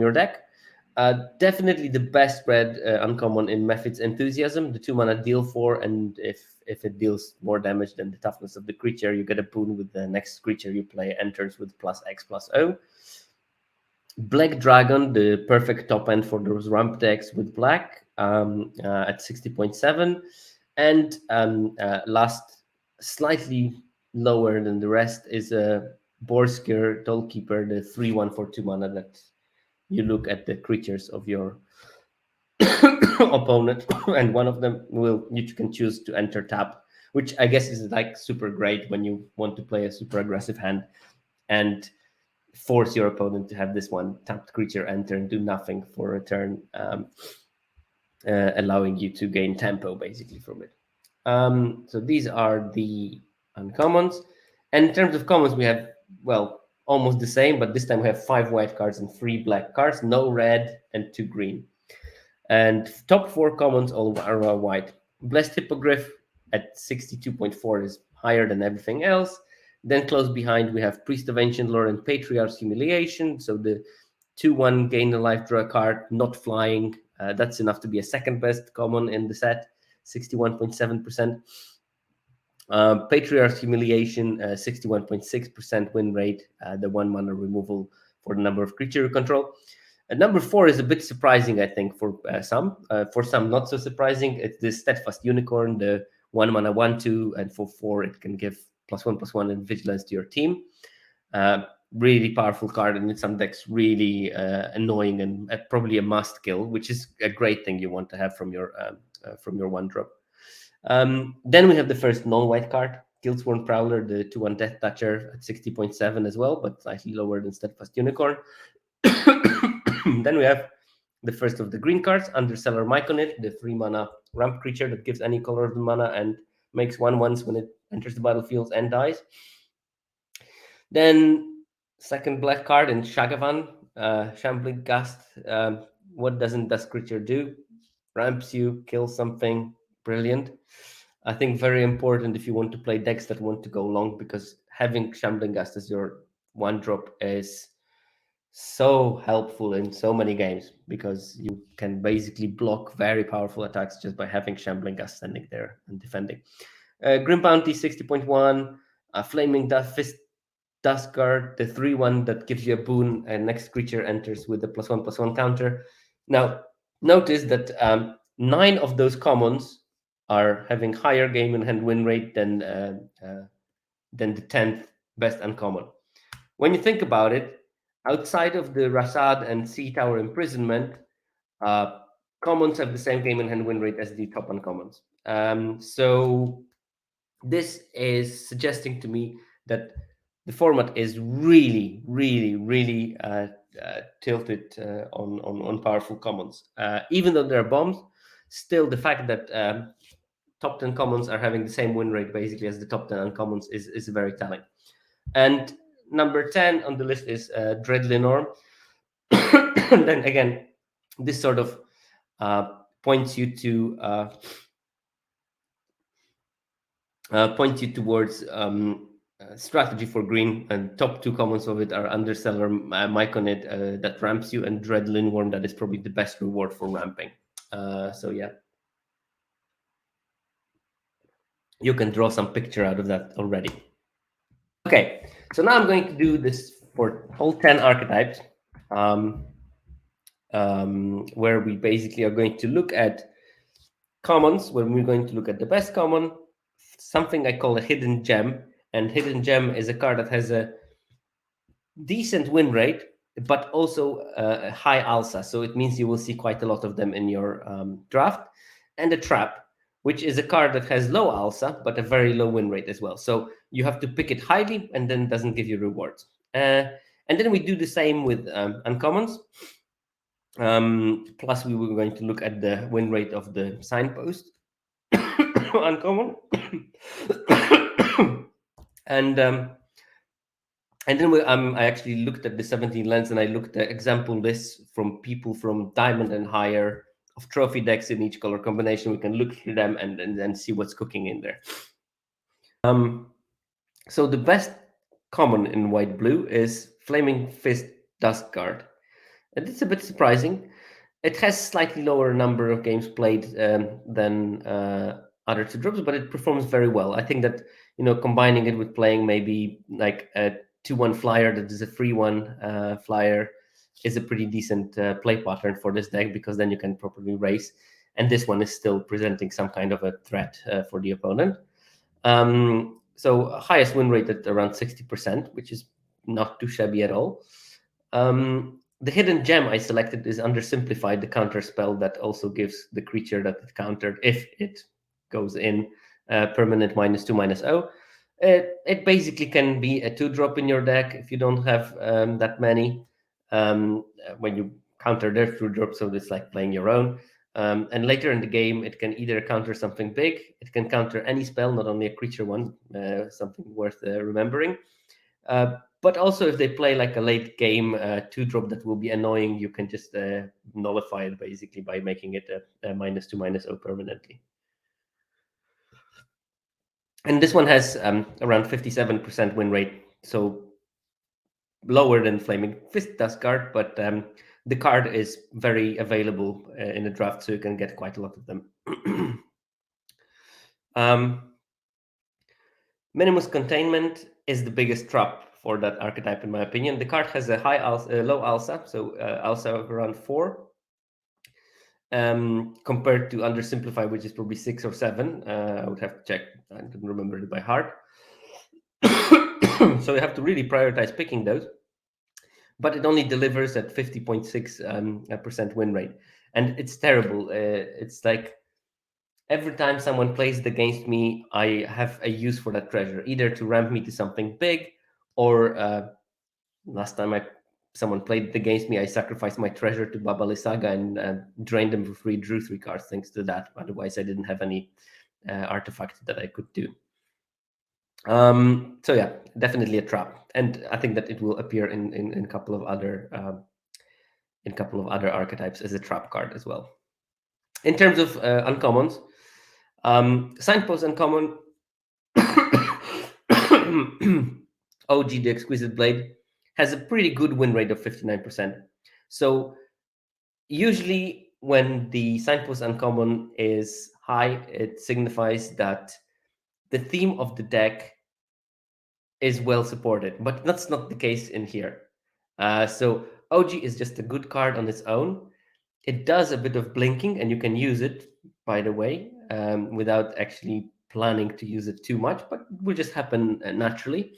your deck. Definitely the best red uncommon in Mephit's Enthusiasm, the 2 mana deal 4, and if it deals more damage than the toughness of the creature, you get a boon with the next creature you play enters with +X+O. Black Dragon, the perfect top end for those ramp decks with black, at 60.7. And last, slightly lower than the rest, is a Borskir Tollkeeper, the 3/1 for 2 mana that you look at the creatures of your opponent, and one of them you can choose to enter tap, which I guess is like super great when you want to play a super aggressive hand and force your opponent to have this one tapped creature enter and do nothing for a turn, allowing you to gain tempo basically from it. So these are the uncommons. And in terms of commons, we have, well, almost the same, but this time we have 5 white cards and 3 black cards, no red and 2 green. And top 4 commons all are white. Blessed Hippogriff at 62.4 is higher than everything else. Then close behind, we have Priest of Ancient Lore and Patriarch's Humiliation. So the 2/1 gain a life, draw a card, not flying. That's enough to be a second best common in the set, 61.7%. Patriarch's Humiliation, 61.6% win rate, the 1 mana removal for the number of creature you control. Number 4 is a bit surprising, I think, for some. For some, not so surprising. It's the Steadfast Unicorn, the 1 mana 1/2, and for 4 it can give +1/+1 and vigilance to your team. Really powerful card, and in some decks really annoying and probably a must kill, which is a great thing you want to have from your 1-drop. Then we have the first non-white card, Guildsworn Prowler, the 2/1 Death Toucher at 60.7 as well, but slightly lower than Steadfast Unicorn. Then we have the first of the green cards, Underseller Myconid, the 3 mana ramp creature that gives any color of the mana and makes 1/1s when it enters the battlefield and dies. Then second black card in Shagavan, Shambling Gust. What doesn't this creature do? Ramps you, kills something. Brilliant. I think very important if you want to play decks that want to go long, because having Shambling Gust as your 1-drop is so helpful in so many games, because you can basically block very powerful attacks just by having Shambling Gust standing there and defending. Grim Bounty 60.1, Flaming Fist Duskguard, the 3/1 that gives you a boon, and next creature enters with a +1/+1 counter. Now, notice that 9 of those commons are having higher game in hand win rate than the 10th best uncommon. When you think about it, outside of the Rasad and Sea Tower Imprisonment, commons have the same game in hand win rate as the top uncommons. So this is suggesting to me that the format is really, really, really tilted on powerful commons. Even though there are bombs, still the fact that top 10 commons are having the same win rate basically as the top 10 uncommons is very telling. And number 10 on the list is Dread Lenorm. And then again, this sort of points you towards strategy for green, and top two commons of it are Underseller, Myconid that ramps you, and Dread Linworm that is probably the best reward for ramping. So yeah, you can draw some picture out of that already. Okay, so now I'm going to do this for all 10 archetypes, where we basically are going to look at commons, where we're going to look at the best common, something I call a hidden gem. And hidden gem is a card that has a decent win rate, but also a high alsa. So it means you will see quite a lot of them in your draft. And a trap, which is a card that has low alsa, but a very low win rate as well. So you have to pick it highly, and then it doesn't give you rewards. And then we do the same with uncommons. Plus, we were going to look at the win rate of the signpost uncommon. and then I actually looked at the 17 lens, and I looked at example lists from people from diamond and higher of trophy decks in each color combination. We can look through them and see what's cooking in there. So the best common in white blue is Flaming Fist Dust Guard. And it's a bit surprising. It has slightly lower number of games played than other two drops, but it performs very well. I think that, combining it with playing maybe like a 2-1 flyer that is a 3-1 flyer is a pretty decent play pattern for this deck, because then you can properly race. And this one is still presenting some kind of a threat for the opponent. So highest win rate at around 60%, which is not too shabby at all. The hidden gem I selected is Undersimplified, the counter spell that also gives the creature that it countered, if it goes in, permanent -2/-0. It basically can be a 2-drop in your deck if you don't have that many. When you counter their 2-drop, so it's like playing your own. And later in the game, it can either counter something big, it can counter any spell, not only a creature one, something worth remembering. But also, if they play like a late game 2-drop that will be annoying, you can just nullify it basically by making it a -2/-0 permanently. And this one has around 57% win rate, so lower than Flaming Fist Dust Guard, but the card is very available in the draft, so you can get quite a lot of them. Minimus Containment is the biggest trap for that archetype, in my opinion. The card has a low alsa, so alsa of around 4, compared to Undersimplify, which is probably 6 or 7. I would have to check. I don't remember it by heart. So you have to really prioritize picking those. But it only delivers at 50.6% win rate. And it's terrible. It's like every time someone plays it against me, I have a use for that treasure, either to ramp me to something big, or last time someone played it against me, I sacrificed my treasure to Babali Saga and drained them for free, drew 3 cards thanks to that. Otherwise, I didn't have any artifact that I could do. So yeah, definitely a trap, and I think that it will appear in a couple of other archetypes as a trap card as well. In terms of uncommons, Signpost uncommon, OG the Exquisite Blade has a pretty good win rate of 59%. So usually when the Signpost uncommon is high, it signifies that the theme of the deck is well supported, but that's not the case in here. So OG is just a good card on its own. It does a bit of blinking, and you can use it, by the way, without actually planning to use it too much, but it will just happen naturally.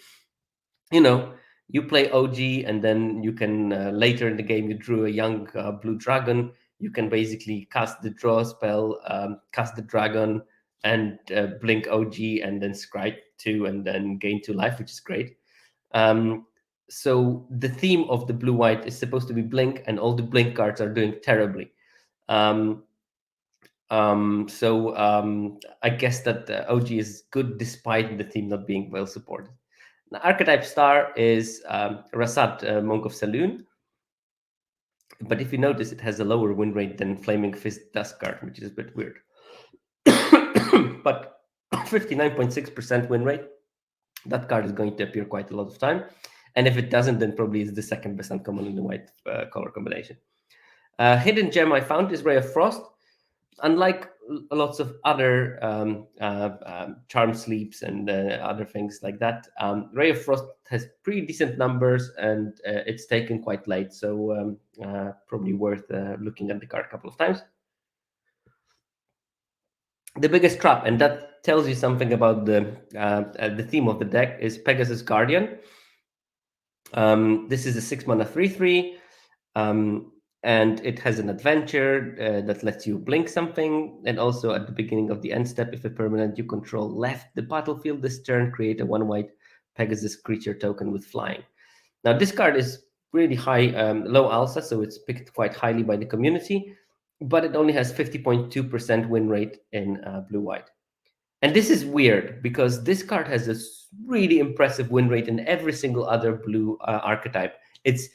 You play OG, and then you can, later in the game, you drew a young blue dragon. You can basically cast the draw spell, cast the dragon, and blink OG, and then scry 2, and then gain 2 life, which is great. So the theme of the blue-white is supposed to be blink, and all the blink cards are doing terribly. I guess that OG is good despite the theme not being well supported. Now, archetype star is Rasad, Monk of Saloon. But if you notice, it has a lower win rate than Flaming Fist Dust Guard, which is a bit weird. But 59.6% win rate That card is going to appear quite a lot of time. And if it doesn't, then probably it's the second best uncommon in the white color combination. Hidden gem I found is Ray of Frost. Unlike lots of other charm sleeps and other things like that, Ray of Frost has pretty decent numbers, and it's taken quite late, so probably worth looking at the card a couple of times. The biggest trap, and that tells you something about the theme of the deck, is Pegasus Guardian. This is a 6-mana 3/3. And it has an adventure that lets you blink something, and also at the beginning of the end step, if a permanent you control left the battlefield this turn, create a 1 white Pegasus creature token with flying. Now this card is really high, low alpha, so it's picked quite highly by the community, but it only has 50.2% win rate in blue-white. And this is weird because this card has a really impressive win rate in every single other blue archetype. It's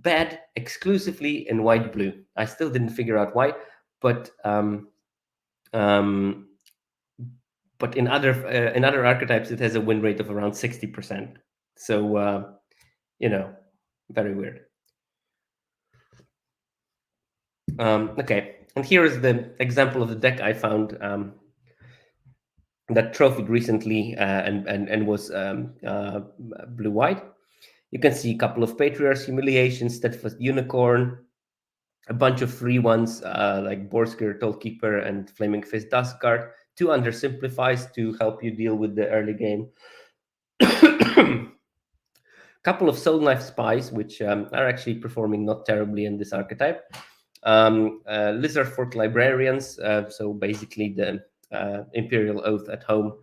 bad exclusively in white blue. I still didn't figure out why, but in other archetypes it has a win rate of around 60%. So very weird. Okay, and here is the example of the deck I found that trophied recently and was blue-white. You can see a couple of Patriarchs, Humiliation, Steadfast Unicorn, a bunch of free ones like Borsker, Tollkeeper, and Flaming Fist Duskguard. 2 undersimplifies to help you deal with the early game. Couple of Soul Knife Spies, which are actually performing not terribly in this archetype. Lizard Fork Librarians, so basically the Imperial Oath at home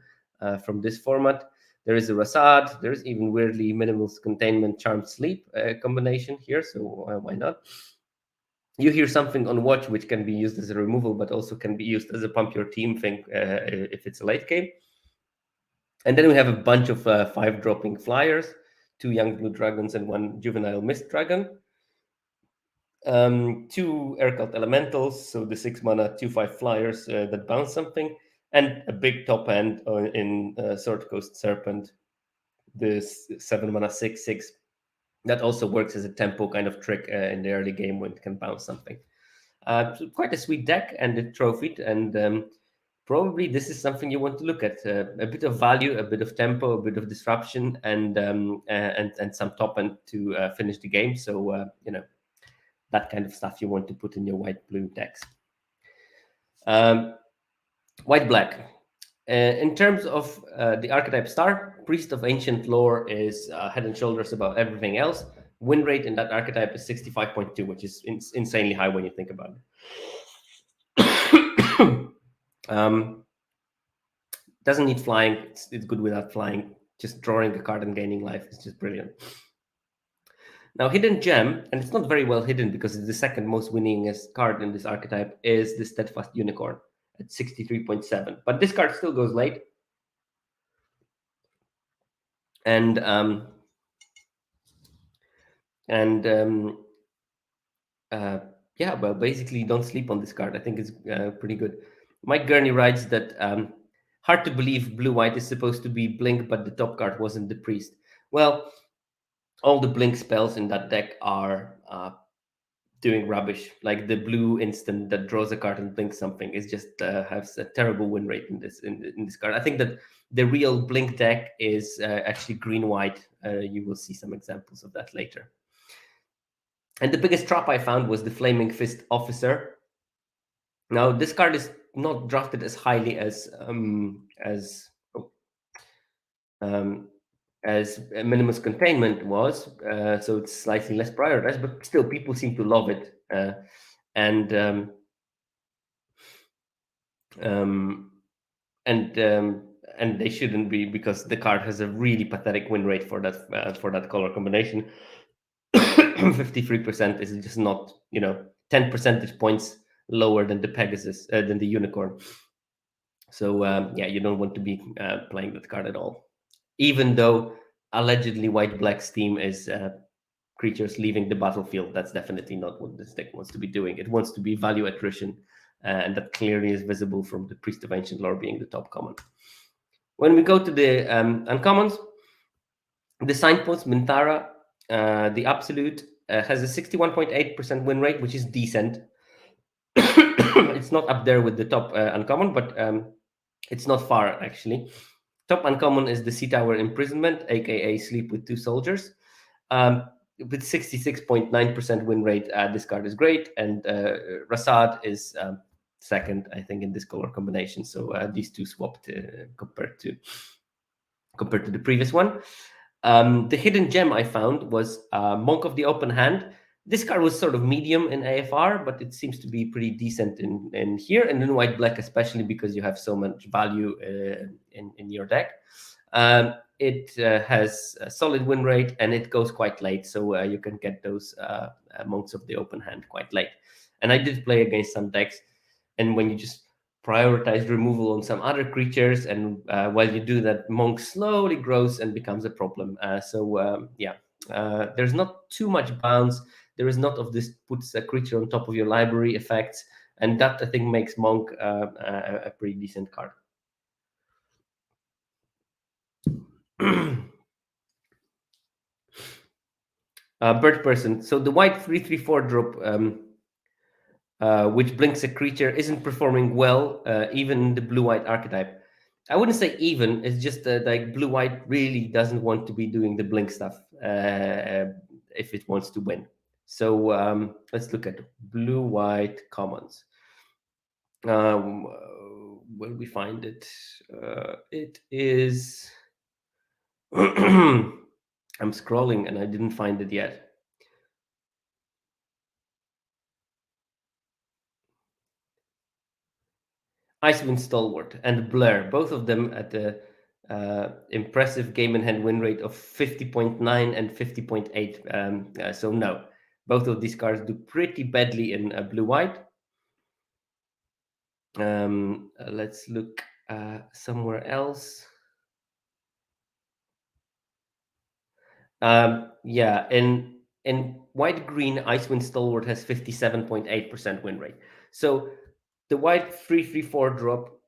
from this format. There is a Rasad. There is even weirdly Minimalist Containment Charmed Sleep combination here, so why not? You hear something on watch, which can be used as a removal, but also can be used as a pump your team thing if it's a late game. And then we have a bunch of 5-dropping flyers, 2 young blue dragons and 1 juvenile mist dragon. 2 air cult elementals, so the 6-mana 2/5 flyers that bounce something, and a big top end in Sword Coast Serpent, this 7-mana 6/6 that also works as a tempo kind of trick in the early game when it can bounce something. So quite a sweet deck, and it trophied, and probably this is something you want to look at. A bit of value, a bit of tempo, a bit of disruption, and some top end to finish the game. So that kind of stuff you want to put in your white-blue decks. White-black. In terms of the archetype star, Priest of Ancient Lore is head and shoulders above everything else. Win rate in that archetype is 65.2, which is insanely high when you think about it. Doesn't need flying. It's good without flying. Just drawing a card and gaining life is just brilliant. Now, hidden gem, and it's not very well hidden because it's the second most winningest card in this archetype, is the Steadfast Unicorn at 63.7. But this card still goes late. And well, basically, don't sleep on this card. I think it's pretty good. Mike Gurney writes that hard to believe blue-white is supposed to be blink, but the top card wasn't the priest. Well, all the blink spells in that deck are doing rubbish. Like the blue instant that draws a card and blinks something is just has a terrible win rate in this card. I think that the real blink deck is actually green-white. You will see some examples of that later. And the biggest trap I found was the Flaming Fist Officer. Now, this card is not drafted as highly as Minimalist Containment was, so it's slightly less prioritized, but still people seem to love it. And they shouldn't be, because the card has a really pathetic win rate for that color combination. 53% is just not 10 percentage points lower than the Pegasus than the Unicorn. So you don't want to be playing that card at all, even though allegedly white-black's theme is creatures leaving the battlefield. That's definitely not what this deck wants to be doing. It wants to be value attrition, and that clearly is visible from the Priest of Ancient Lore being the top common. When we go to the uncommons, The signpost Mintara, the absolute, has a 61.8% win rate, which is decent. It's not up there with the top uncommon, but it's not far actually. Top uncommon is the Sea Tower Imprisonment, aka Sleep with Two Soldiers. Um, with 66.9% win rate, this card is great, and Rasad is second, I think, in this color combination. So these two swapped compared to the previous one. The hidden gem I found was Monk of the Open Hand. This card was sort of medium in AFR, but it seems to be pretty decent in here and in white black, especially because you have so much value in your deck. It has a solid win rate and it goes quite late, so you can get those Monks of the Open Hand quite late. And I did play against some decks, and when you just prioritize removal on some other creatures, and while you do that, Monk slowly grows and becomes a problem. There's not too much bounce. There is not of this puts a creature on top of your library effects, and that I think makes Monk a pretty decent card. Bird Person. So the white 3/3/4 drop, which blinks a creature, isn't performing well, even in the blue-white archetype. I wouldn't say even. It's just like blue-white really doesn't want to be doing the blink stuff if it wants to win. So let's look at blue-white commons. Where we find it? It is. I'm scrolling and I didn't find it yet. Icewind Stalwart and Blur, both of them at the impressive game in hand win rate of 50.9 and 50.8. So no, both of these cards do pretty badly in blue-white. Let's look somewhere else. Yeah, in white-green, Icewind Stalwart has 57.8% win rate. So the white 3/3/4 drop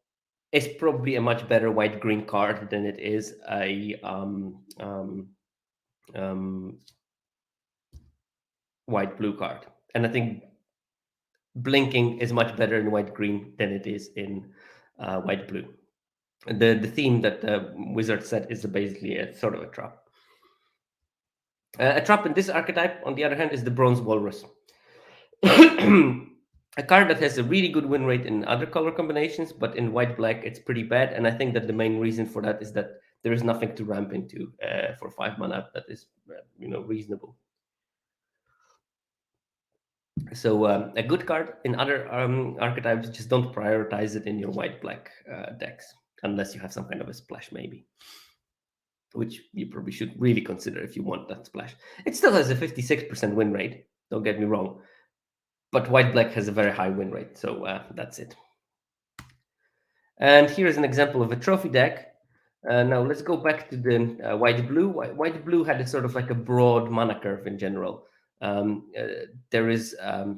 is probably a much better white-green card than it is a white-blue card. And I think blinking is much better in white-green than it is in white-blue. The theme that the wizard set is basically a sort of a trap. A trap in this archetype, on the other hand, is the Bronze Walrus. A card that has a really good win rate in other color combinations, but in white-black, it's pretty bad. And I think that the main reason for that is that there is nothing to ramp into for 5 mana that is, reasonable. So a good card in other archetypes, just don't prioritize it in your white-black decks, unless you have some kind of a splash, maybe. Which you probably should really consider if you want that splash. It still has a 56% win rate, don't get me wrong. But white-black has a very high win rate, so that's it. And here is an example of a trophy deck. Now let's go back to the white-blue. White-blue had a sort of like a broad mana curve in general. There is a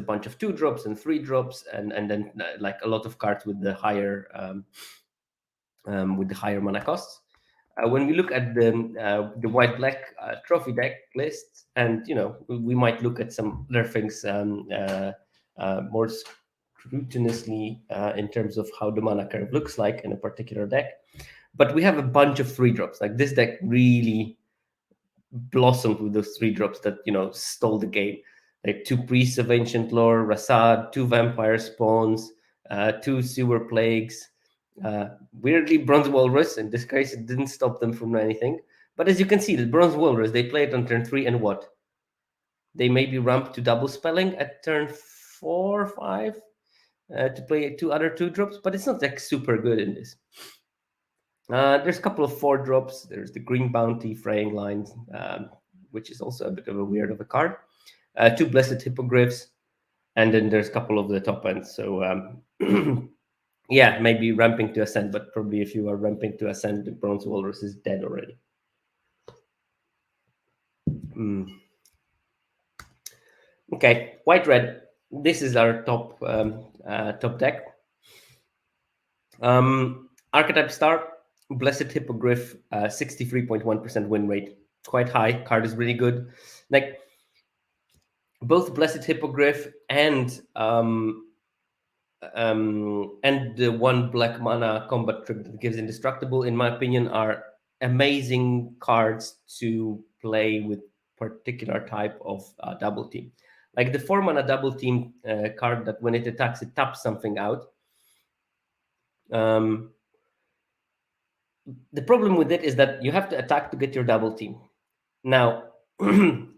bunch of 2-drops and 3-drops, and then like a lot of cards with the higher mana costs. When we look at the white-black trophy deck list, and we might look at some other things more scrupulously in terms of how the mana curve looks like in a particular deck. But we have a bunch of 3-drops. Like this deck really blossomed with those 3-drops that stole the game. Like 2 Priests of Ancient Lore, Rasad, 2 Vampire Spawns, 2 Sewer Plagues. Weirdly, Bronze Walrus. In this case, it didn't stop them from anything. But as you can see, the Bronze Walrus, they play it on turn 3, and what? They maybe ramp to double spelling at turn 4 or 5 to play 2 other 2-drops, but it's not like super good in this. There's a couple of 4-drops. There's the Green Bounty, Fraying Lines, which is also a bit of a weird of a card. 2 Blessed Hippogriffs, and then there's a couple of the top ends. So yeah, maybe ramping to Ascend, but probably if you are ramping to Ascend, the Bronze Walrus is dead already. Okay, white-red. This is our top top deck. Archetype Star. Blessed Hippogriff, 63.1% win rate, quite high. Card is really good. Like both Blessed Hippogriff and the one black mana combat trick that gives indestructible, in my opinion, are amazing cards to play with particular type of double team. Like the 4 mana double team card that when it attacks, it taps something out. Um, the problem with it is that you have to attack to get your double team. Now,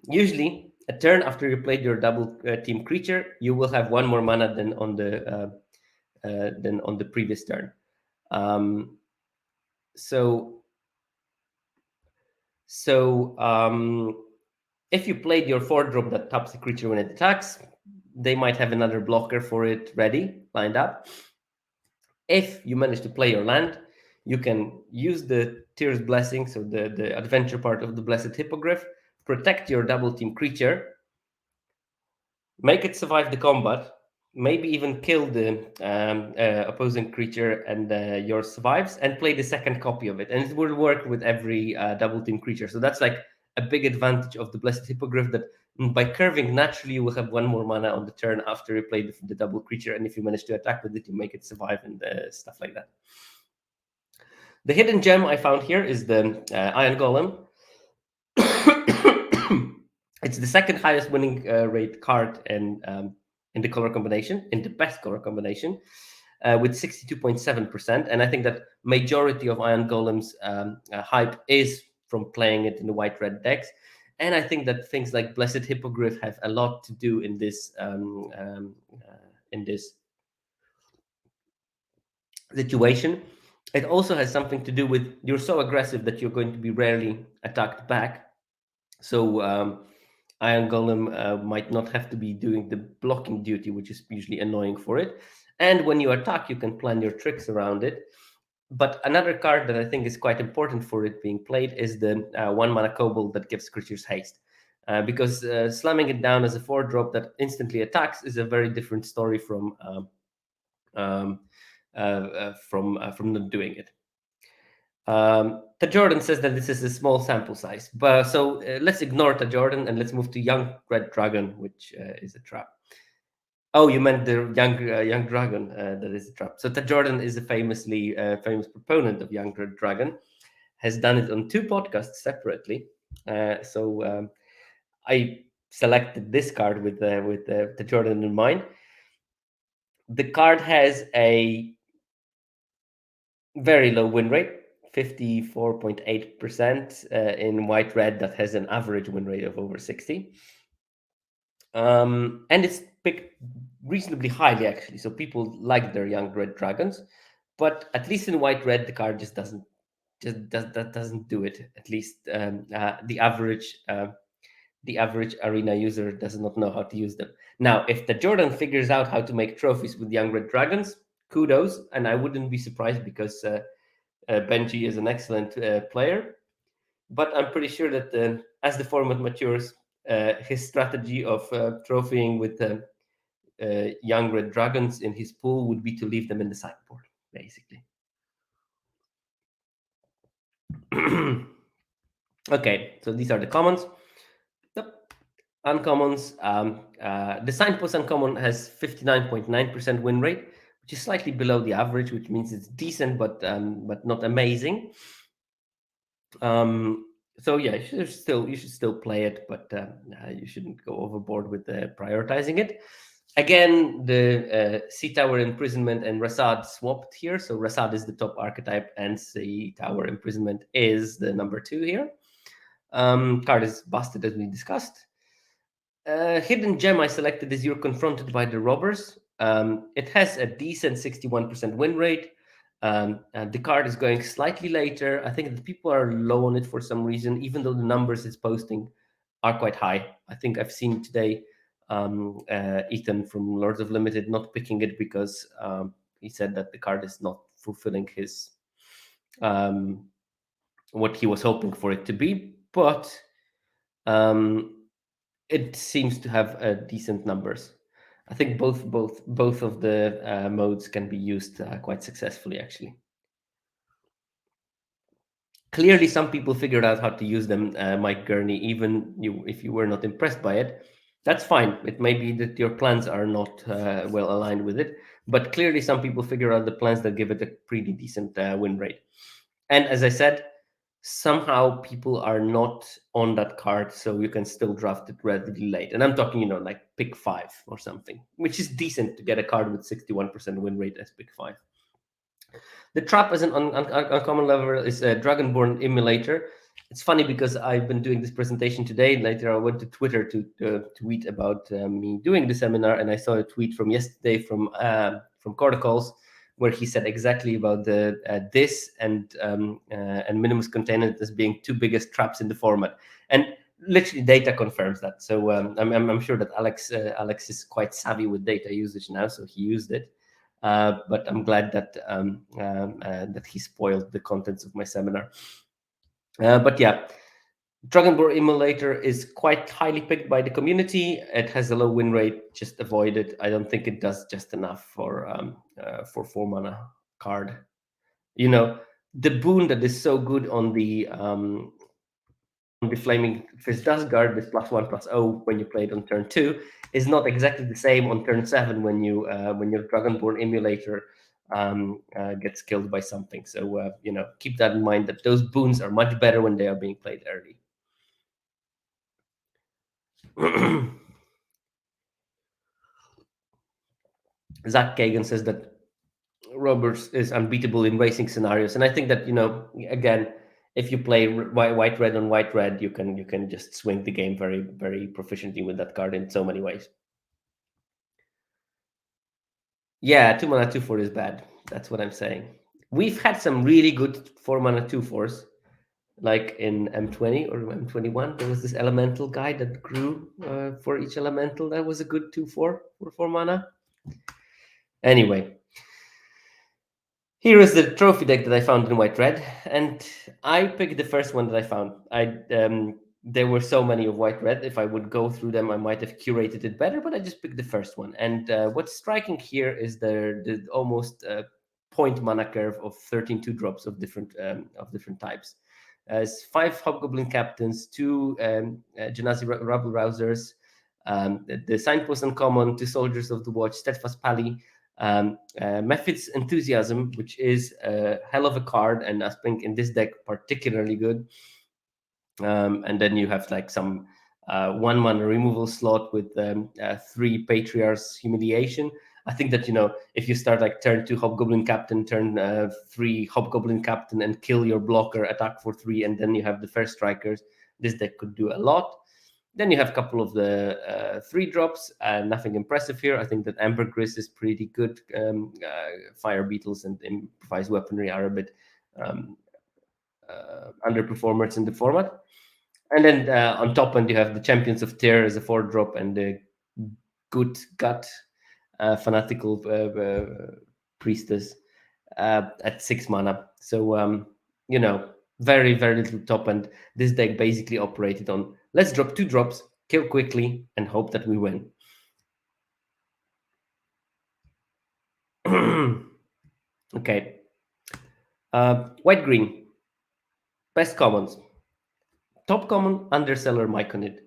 usually a turn after you played your double team creature, you will have one more mana than on the previous turn. Um, so so if you played your 4 drop that taps the creature when it attacks, they might have another blocker for it ready, lined up. If you manage to play your land, you can use the Tyr's Blessing, so the adventure part of the Blessed Hippogriff, protect your double team creature, make it survive the combat, maybe even kill the opposing creature, and yours survives, and play the second copy of it. And it will work with every double team creature. So that's like a big advantage of the Blessed Hippogriff, that by curving naturally you will have one more mana on the turn after you play the double creature. And if you manage to attack with it, you make it survive and stuff like that. The hidden gem I found here is the Iron Golem. It's the second highest winning rate card in the color combination, in the best color combination, with 62.7%. And I think that majority of Iron Golem's hype is from playing it in the white-red decks. And I think that things like Blessed Hippogriff have a lot to do in this situation. It also has something to do with you're so aggressive that you're going to be rarely attacked back. So Iron Golem might not have to be doing the blocking duty, which is usually annoying for it. And when you attack, you can plan your tricks around it. But another card that I think is quite important for it being played is the 1 mana Kobold that gives creatures haste. Because slamming it down as a 4 drop that instantly attacks is a very different story um, from not doing it. Jordan says that this is a small sample size, but so let's ignore Jordan and let's move to Young Red Dragon, which is a trap. Oh, you meant the young dragon that is a trap. So Jordan is a famous proponent of Young Red Dragon, has done it on 2 podcasts separately. So I selected this card with Jordan in mind. The card has a very low win rate, 54.8% in white red, that has an average win rate of over 60. And it's picked reasonably highly, actually. So people like their Young Red Dragons, but at least in white red, the card just doesn't do it. At least the average arena user does not know how to use them. Now, if the Jordan figures out how to make trophies with Young Red Dragons, kudos, and I wouldn't be surprised because Benji is an excellent player. But I'm pretty sure that as the format matures, his strategy of trophying with young red dragons in his pool would be to leave them in the sideboard, basically. Okay, so these are the commons. Yep. Uncommons. The Signpost Uncommon has 59.9% win rate, which is slightly below the average, which means it's decent, but not amazing. So yeah, you should still play it, but you shouldn't go overboard with prioritizing it. Again, the Sea Tower Imprisonment and Rasad swapped here. So Rasad is the top archetype, and Sea Tower Imprisonment is the number 2 here. Card is busted, as we discussed. Hidden gem I selected is You're Confronted by the Robbers. It has a decent 61% win rate. And the card is going slightly later. I think the people are low on it for some reason, even though the numbers it's posting are quite high. I think I've seen today Ethan from Lords of Limited not picking it because he said that the card is not fulfilling his what he was hoping for it to be. But it seems to have decent numbers. I think both of the modes can be used quite successfully, actually. Clearly, some people figured out how to use them, Mike Gurney. Even you, if you were not impressed by it, that's fine. It may be that your plans are not well aligned with it, but clearly, some people figure out the plans that give it a pretty decent win rate. And as I said, somehow people are not on that card, so you can still draft it relatively late. And I'm talking, like pick five or something, which is decent to get a card with 61% win rate as pick five. The trap as an uncommon level is a Dragonborn emulator. It's funny because I've been doing this presentation today. Later, I went to Twitter to tweet about me doing the seminar, and I saw a tweet from yesterday from Corticals, where he said exactly about the this and Minimus Containment as being two biggest traps in the format, and literally data confirms that. So I'm sure that Alex is quite savvy with data usage now, so he used it. But I'm glad that that he spoiled the contents of my seminar. But yeah, Dragonborn Emulator is quite highly picked by the community. It has a low win rate. Just avoid it. I don't think it does just enough for 4 mana card. The boon that is so good on the Flaming Fist Dustguard with +1/+0 when you play it on turn 2 is not exactly the same on turn 7 when your Dragonborn Emulator gets killed by something. So keep that in mind, that those boons are much better when they are being played early. Zach Kagan says that Roberts is unbeatable in racing scenarios, and I think that again, if you play white red on white red, you can just swing the game very very proficiently with that card in so many ways. Yeah, 2 mana 2/4 is bad. That's what I'm saying. We've had some really good 4 mana 2/4s, like in M20 or M21. There was this elemental guy that grew for each elemental. That was a good 2/4 for 4 mana. Anyway, here is the trophy deck that I found in white red, and I picked the first one that I found. There were so many of white red. If I would go through them, I might have curated it better, but I just picked the first one. And what's striking here is the almost point mana curve of 13 2-drops of different types. As 5 Hobgoblin Captains, 2 Genasi Rabble Rousers, the Signpost Uncommon, 2 Soldiers of the Watch, Steadfast Pally, Mephit's Enthusiasm, which is a hell of a card, and I think in this deck particularly good. And then you have like some 1 mana removal slot with 3 Patriarchs Humiliation. I think that if you start like turn 2 Hobgoblin Captain, turn 3 Hobgoblin Captain, and kill your blocker, attack for 3, and then you have the first strikers, this deck could do a lot. Then you have a couple of the 3-drops, nothing impressive here. I think that Ambergris is pretty good. Fire Beetles and Improvised Weaponry are a bit underperformers in the format. And then on top end, you have the Champions of Tyr as a 4-drop, and the Good Gut Fanatical Priestess at 6 mana. So, very, very little top end. This deck basically operated on let's drop 2 drops, kill quickly, and hope that we win. Okay. White green. Best commons. Top common, Underseller Myconid.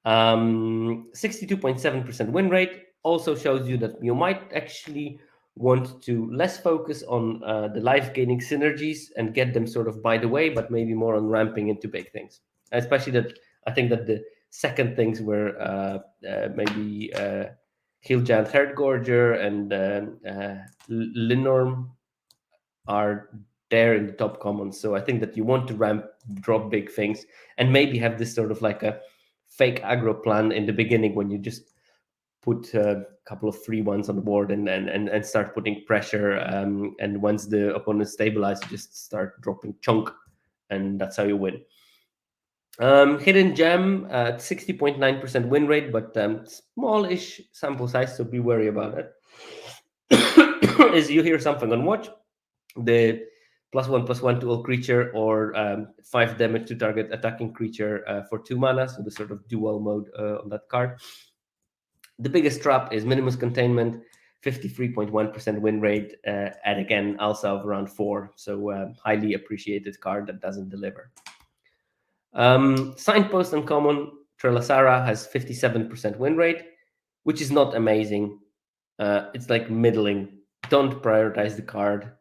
62.7% win rate also shows you that you might actually want to less focus on the life gaining synergies and get them sort of by the way, but maybe more on ramping into big things. Especially that I think that the second things were maybe Hill Giant Herdgorger and Linorm are there in the top commons. So I think that you want to drop big things, and maybe have this sort of like a fake aggro plan in the beginning when you just put a couple of free ones on the board and start putting pressure. And once the opponent stabilizes, you just start dropping chunk, and that's how you win. Hidden Gem at 60.9% win rate, but smallish sample size, so be wary about it. Is you hear something on watch, the +1/+1 to all creature, or 5 damage to target attacking creature for 2 mana, so the sort of dual mode on that card. The biggest trap is Minimus Containment, 53.1% win rate, and again, Alsa of around 4. So highly appreciated card that doesn't deliver. Signpost uncommon, Trelasara has 57% win rate, which is not amazing. It's like middling. Don't prioritize the card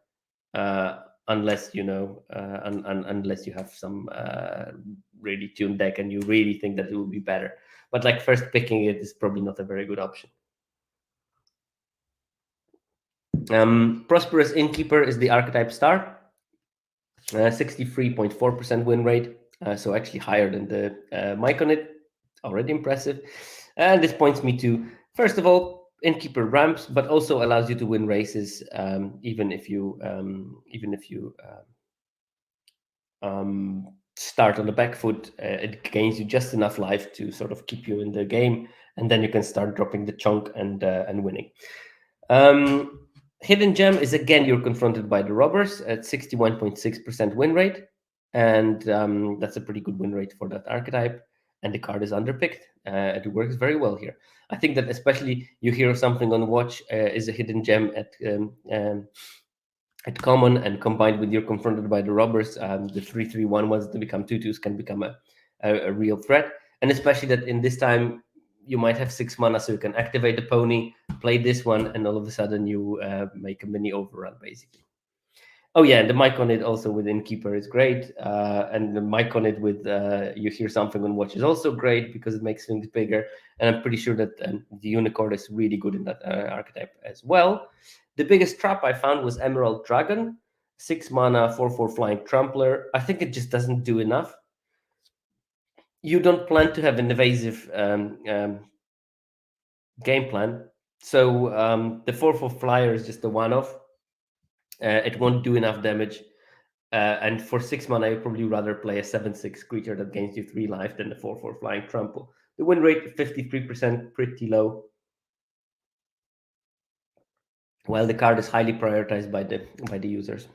unless unless you have some really tuned deck and you really think that it will be better. But like first picking it is probably not a very good option. Prosperous Innkeeper is the archetype star. 63.4% win rate, so actually higher than the Myconid. Already impressive. And this points me to, first of all, Innkeeper ramps, but also allows you to win races, even if you start on the back foot. It gains you just enough life to sort of keep you in the game, and then you can start dropping the chunk and winning. Hidden Gem is, again, you're confronted by the robbers at 61.6% win rate, and that's a pretty good win rate for that archetype. And the card is underpicked. It works very well here. I think that especially you hear something on watch is a Hidden Gem at common, and combined with you're confronted by the robbers, the 3/3/1 ones that become 2/2s can become a real threat. And especially that in this time, you might have 6 mana, so you can activate the pony, play this one, and all of a sudden you make a mini overrun, basically. Oh yeah, and the mic on it also with Innkeeper is great, and the mic on it with you hear something on watch is also great because it makes things bigger. And I'm pretty sure that the Unicorn is really good in that archetype as well. The biggest trap I found was Emerald Dragon, 6 mana, 4/4 flying trampler. I think it just doesn't do enough. You don't plan to have an evasive game plan, so the 4/4 flyer is just a one-off. It won't do enough damage. And for 6 mana, I'd probably rather play a 7/6 creature that gains you 3 life than the 4/4 flying trample. The win rate 53%, pretty low. While the card is highly prioritized by the users.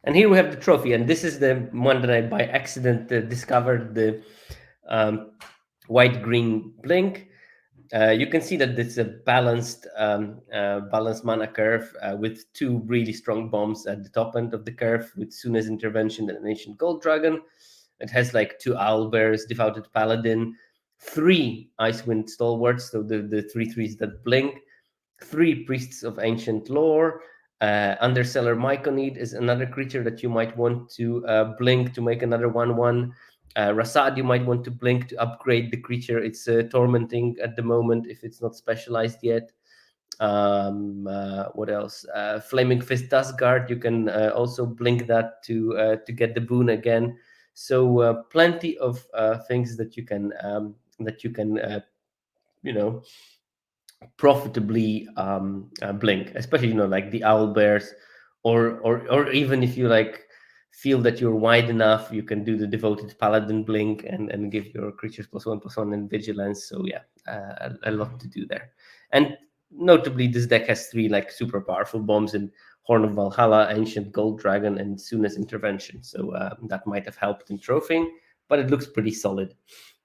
And here we have the trophy, and this is the one that I by accident discovered, the white-green blink. You can see that it's a balanced mana curve with 2 really strong bombs at the top end of the curve, with Suna's Intervention and an Ancient Gold Dragon. It has like 2 Owlbears, Devoted Paladin, 3 Icewind Stalwarts, so the 3/3s that blink, 3 Priests of Ancient Lore. Underseller Myconid is another creature that you might want to blink to make another 1/1. Rasad, you might want to blink to upgrade the creature it's tormenting at the moment if it's not specialized yet. What else? Flaming Fist Dustguard, you can also blink that to get the boon again. So plenty of things that you can profitably blink, especially like the Owlbears, or even if you feel that you're wide enough, you can do the Devoted Paladin blink and give your creatures +1/+1 in vigilance. So yeah, a lot to do there. And notably, this deck has 3 super powerful bombs in Horn of Valhalla, Ancient Gold Dragon, and Suna's Intervention. So that might have helped in trophying, but it looks pretty solid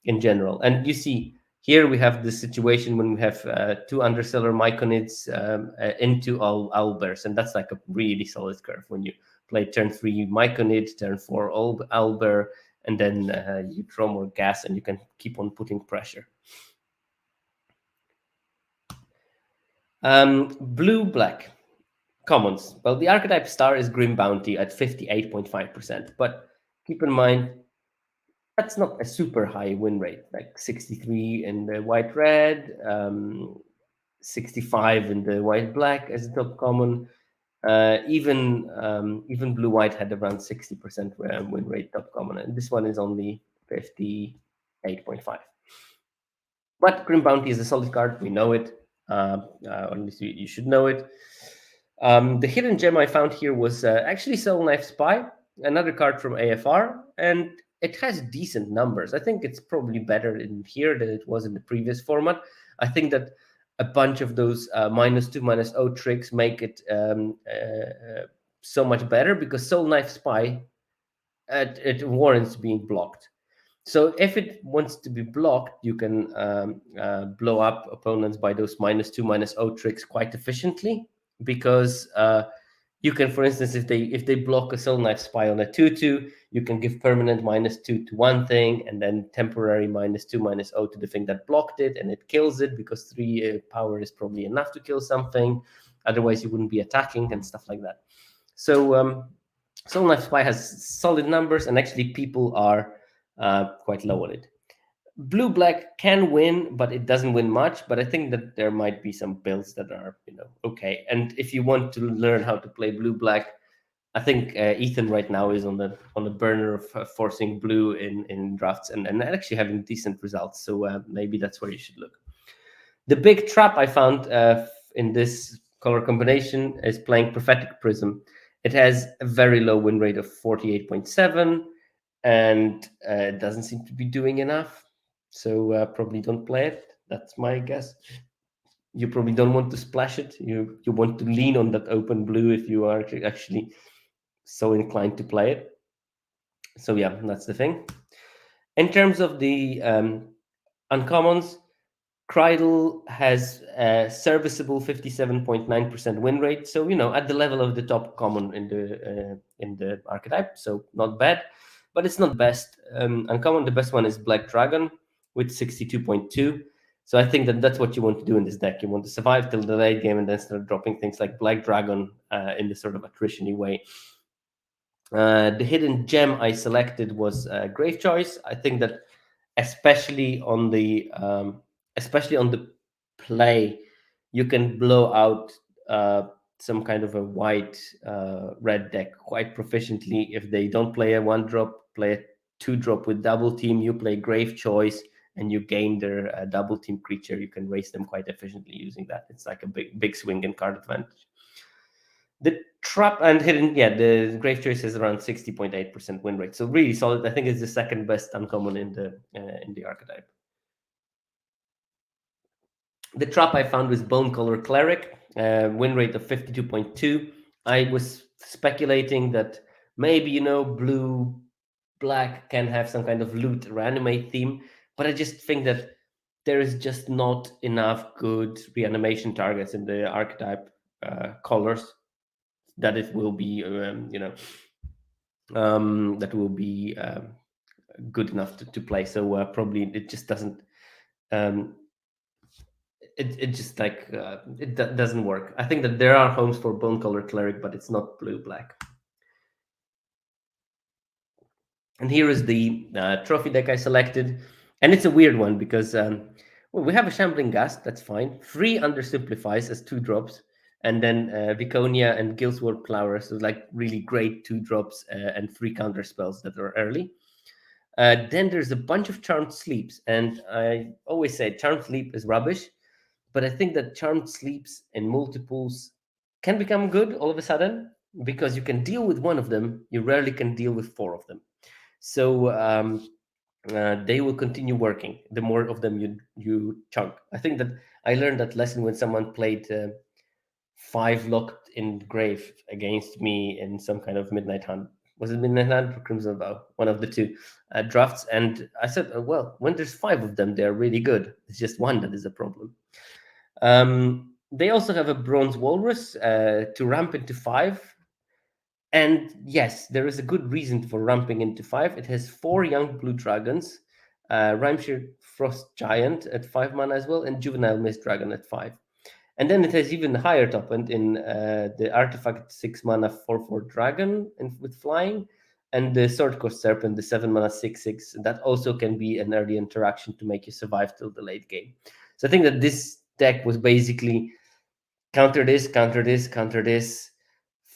in general. And you see here we have the situation when we have 2 Underseller Myconids into Owlbears, and that's like a really solid curve when you play turn 3 Myconid, turn 4 Owlbear, and then you draw more gas and you can keep on putting pressure. Blue-black commons. Well, the archetype star is Grim Bounty at 58.5%, but keep in mind that's not a super high win rate, like 63 in the white-red, 65 in the white-black as a top common. Even blue-white had around 60% win rate top common, and this one is only 58.5. But Grim Bounty is a solid card. We know it. At least you should know it. The hidden gem I found here was actually Soul Knife Spy, another card from AFR, and it has decent numbers. I think it's probably better in here than it was in the previous format. I think that a bunch of those -2, -0 tricks make it so much better, because Soul Knife Spy, it warrants being blocked. So if it wants to be blocked, you can blow up opponents by those -2, -0 tricks quite efficiently, because you can, for instance, if they block a Soul Knife Spy on a 2/2, you can give permanent -2 to one thing, and then temporary -2, -0 to the thing that blocked it, and it kills it, because 3 power is probably enough to kill something. Otherwise, you wouldn't be attacking and stuff like that. So Soul Knife Spy has solid numbers, and actually people are quite low on it. Blue black can win, but it doesn't win much. But I think that there might be some builds that are, okay. And if you want to learn how to play blue black, I think Ethan right now is on the burner of forcing blue in drafts, and actually having decent results. So maybe that's where you should look. The big trap I found in this color combination is playing Prophetic Prism. It has a very low win rate of 48.7, and it doesn't seem to be doing enough. So probably don't play it. That's my guess. You probably don't want to splash it. You want to lean on that open blue if you are actually so inclined to play it. So yeah, that's the thing. In terms of the uncommons, Cridle has a serviceable 57.9% win rate, so at the level of the top common in the archetype, so not bad, but it's not the best. Uncommon, the best one is Black Dragon with 62.2. So I think that that's what you want to do in this deck. You want to survive till the late game and then start dropping things like Black Dragon in this sort of attrition-y way. The hidden gem I selected was Grave Choice. I think that especially on the play, you can blow out some kind of a white red deck quite proficiently. If they don't play a 1-drop, play a 2-drop with double team, you play Grave Choice and you gain their double team creature. You can raise them quite efficiently using that. It's like a big swing and card advantage. The trap and hidden, the Grave Choice is around 60.8% win rate, so really solid. I think it's the second best uncommon in the archetype. The trap I found was Bone Color Cleric, win rate of 52.2. I was speculating that maybe blue black can have some kind of loot reanimate theme, but I just think that there is just not enough good reanimation targets in the archetype colors that it will be that will be good enough to play. So probably it just doesn't it just like doesn't work. I think that there are homes for Bone Color Cleric, but it's not blue black. And here is the trophy deck I selected, and it's a weird one because we have a Shambling Ghast, that's fine. 3 Undersimplifies as 2-drops, and then Viconia and Guildsward Flower, so like really great 2-drops and 3 counter spells that are early. Then there's a bunch of Charmed Sleeps, and I always say Charmed Sleep is rubbish, but I think that Charmed Sleeps in multiples can become good all of a sudden, because you can deal with one of them, you rarely can deal with 4 of them. So they will continue working the more of them you chunk. I think that I learned that lesson when someone played 5 Locked in Grave against me in some kind of Midnight Hunt. Was it Midnight Hunt or Crimson Vow? One of the two drafts. And I said, well, when there's 5 of them, they're really good. It's just one that is a problem. They also have a Bronze Walrus to ramp into 5. And yes, there is a good reason for ramping into 5. It has 4 young blue dragons, Rhymeshare Frost Giant at 5 mana as well, and Juvenile Mist Dragon at 5. And then it has even higher top end in the artifact 6 mana 4/4 dragon with flying, and the Sword Coast Serpent, the 7 mana 6/6. That also can be an early interaction to make you survive till the late game. So I think that this deck was basically counter this, counter this, counter this,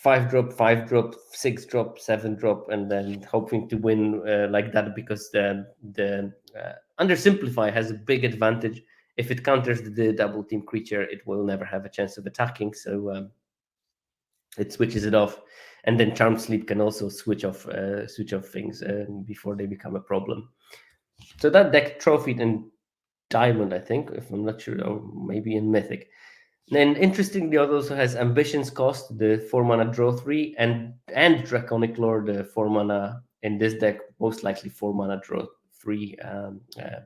5-drop, 5-drop, 6-drop, 7-drop, and then hoping to win like that, because the Undersimplify has a big advantage. If it counters the double team creature, it will never have a chance of attacking, so it switches it off. And then Charmed Sleep can also switch off things before they become a problem. So that deck trophied in Diamond, I think, if I'm not sure, or maybe in Mythic. And interestingly, it also has Ambitions Cost, the 4 mana draw 3, and Draconic Lore, the 4 mana in this deck, most likely 4 mana draw free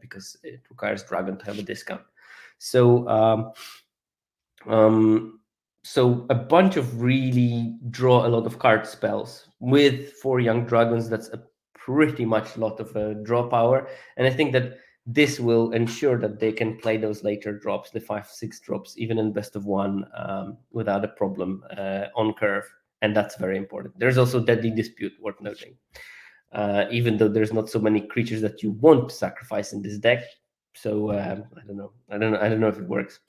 because it requires Dragon to have a discount. So um, so a bunch of really draw a lot of card spells with 4 young dragons. That's a pretty much lot of draw power, and I think that this will ensure that they can play those later drops, the 5-6 drops, even in best of one, without a problem on curve, and that's very important. There's also Deadly Dispute worth noting, even though there's not so many creatures that you want to sacrifice in this deck. So I don't know if it works.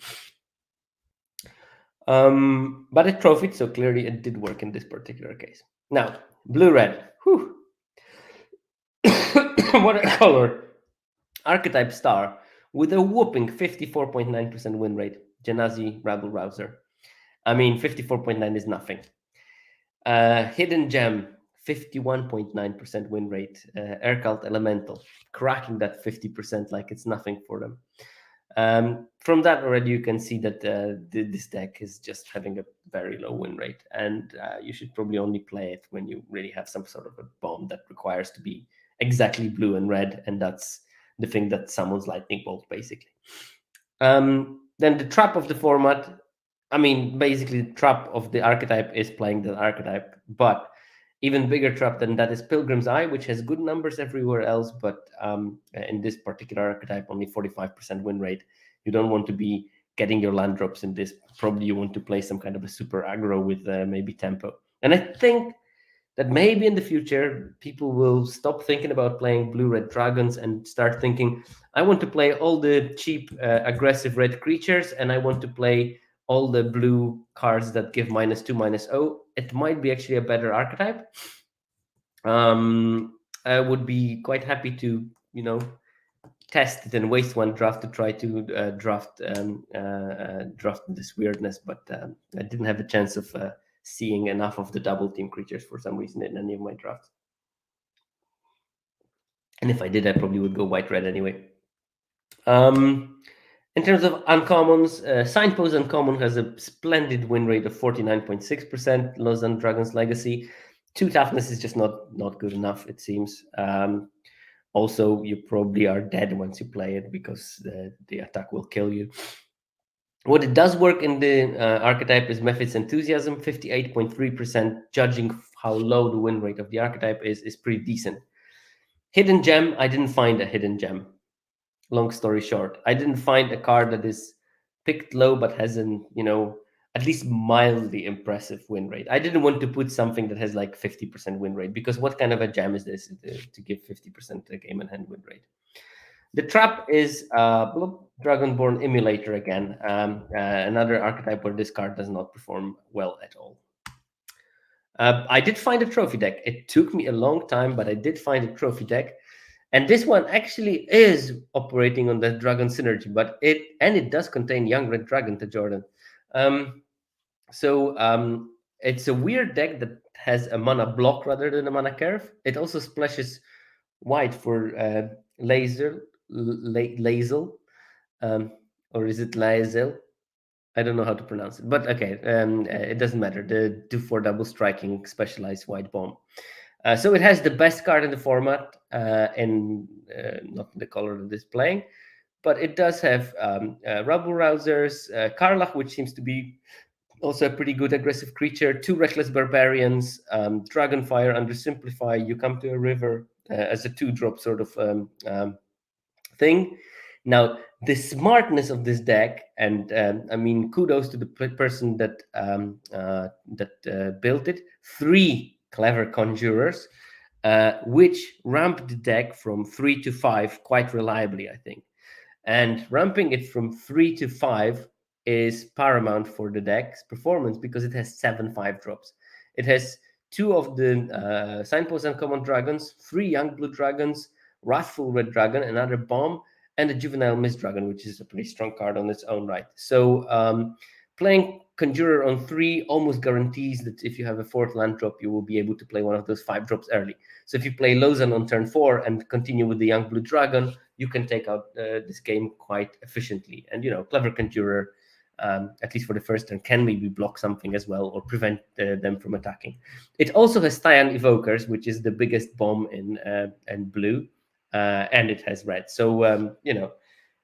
But it trophied, so clearly it did work in this particular case. Now, blue-red. Whew. What a color. Archetype star with a whooping 54.9% win rate. Genasi Rabble Rouser. I mean, 54.9 is nothing. Hidden Gem, 51.9% win rate. Air Cult Elemental, cracking that 50% like it's nothing for them. From that already, you can see that this deck is just having a very low win rate, and you should probably only play it when you really have some sort of a bomb that requires to be exactly blue and red, and that's the thing that summons Lightning Bolt, basically. Then the trap of the format, I mean, basically the trap of the archetype is playing the archetype, but even bigger trap than that is Pilgrim's Eye, which has good numbers everywhere else, but in this particular archetype, only 45% win rate. You don't want to be getting your land drops in this. Probably you want to play some kind of a super aggro with maybe tempo. And I think that maybe in the future, people will stop thinking about playing blue-red dragons and start thinking, I want to play all the cheap, aggressive red creatures, and I want to play all the blue cards that give -2/-0. It might be actually a better archetype. I would be quite happy to, test it and waste one draft to try to draft this weirdness, but I didn't have a chance of seeing enough of the double team creatures for some reason in any of my drafts. And if I did, I probably would go white-red anyway. In terms of uncommons, Signpost Uncommon has a splendid win rate of 49.6%, Lausanne Dragon's Legacy. 2 toughness is just not good enough, it seems. Also, you probably are dead once you play it because the attack will kill you. What it does work in the archetype is Mephit's Enthusiasm, 58.3%, judging how low the win rate of the archetype is pretty decent. Hidden Gem, I didn't find a Hidden Gem. Long story short, I didn't find a card that is picked low but has an, at least mildly impressive win rate. I didn't want to put something that has like 50% win rate, because what kind of a gem is this to give 50% game in hand win rate? The trap is Dragonborn Emulator again, another archetype where this card does not perform well at all. I did find a trophy deck. It took me a long time, but I did find a trophy deck. And this one actually is operating on the Dragon Synergy, but it does contain Young Red Dragon to Jordan. So it's a weird deck that has a mana block rather than a mana curve. It also splashes white for Laser, or is it Laezel? I don't know how to pronounce it, but okay, it doesn't matter. The 2/4 double striking specialized white bomb. So it has the best card in the format, and not the color that it's playing, but it does have Rabble Rousers, Karlach, which seems to be also a pretty good aggressive creature, 2 Reckless Barbarians, Dragonfire under Simplify. You come to a river as a 2-drop sort of thing. Now, the smartness of this deck, and I mean, kudos to the person that built it. 3 clever conjurers, which ramp the deck from 3 to 5 quite reliably, I think. And ramping it from 3 to 5 is paramount for the deck's performance because it has 7 5-drops. It has 2 of the Signpost Uncommon Dragons, 3 Young Blue Dragons, Wrathful Red Dragon, another Bomb, and a Juvenile Mist Dragon, which is a pretty strong card on its own right. So playing Conjurer on 3 almost guarantees that if you have a 4th land drop, you will be able to play one of those 5 drops early. So if you play Lausanne on turn 4 and continue with the Young Blue Dragon, you can take out this game quite efficiently. And, Clever Conjurer, at least for the first turn, can maybe block something as well or prevent them from attacking. It also has Tyan Evokers, which is the biggest bomb in blue. and it has red. So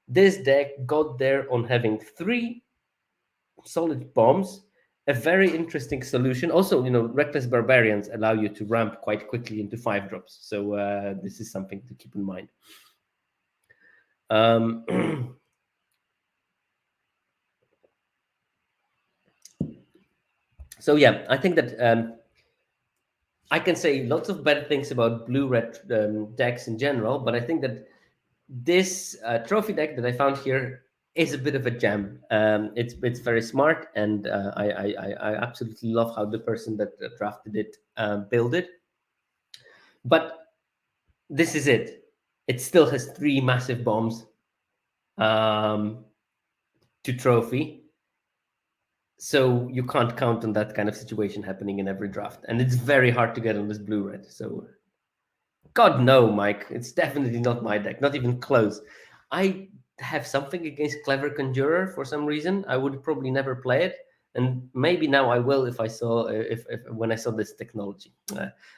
this deck got there on having 3 solid bombs, a very interesting solution. Also, reckless barbarians allow you to ramp quite quickly into 5 drops. So this is something to keep in mind. So yeah, I think that I can say lots of bad things about blue-red decks in general, but I think that this trophy deck that I found here is a bit of a gem. It's very smart, and I absolutely love how the person that drafted it built it. But this is it. It still has 3 massive bombs to trophy, so you can't count on that kind of situation happening in every draft, and it's very hard to get on this blue-red. So God, no, Mike. It's definitely not my deck, not even close. I have something against Clever Conjurer for some reason. I would probably never play it, and maybe now I will if I saw if when I saw this technology.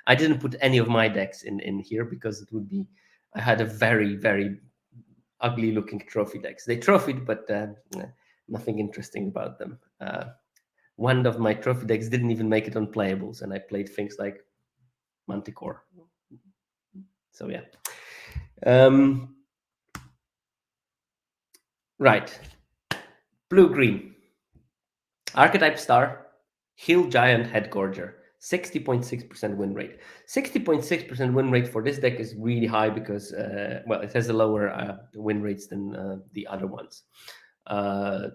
I didn't put any of my decks in here because it would be. I had a very ugly looking trophy decks. They trophied, but nothing interesting about them. One of my trophy decks didn't even make it on playables, and I played things like Manticore. So yeah. Right. Blue green. Archetype star. Hill Giant Headgorger. 60.6% win rate. 60.6% win rate for this deck is really high because, well, it has a lower win rates than the other ones. The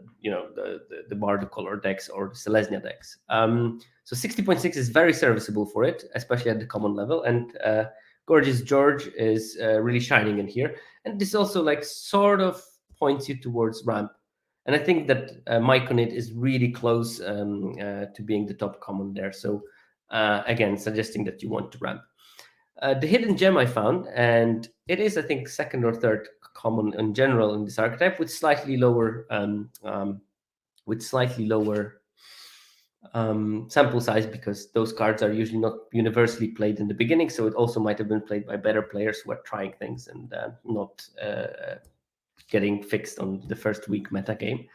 Baldur color decks or the Selesnya decks. So 60.6 is very serviceable for it, especially at the common level. And Gorgeous George is really shining in here. And this also like sort of points you towards ramp. And I think that Myconid is really close to being the top common there. So again, suggesting that you want to ramp. The hidden gem I found, and it is, I think, second or third common in general in this archetype, with slightly lower sample size, because those cards are usually not universally played in the beginning. So it also might have been played by better players who are trying things and not getting fixed on the first week meta game.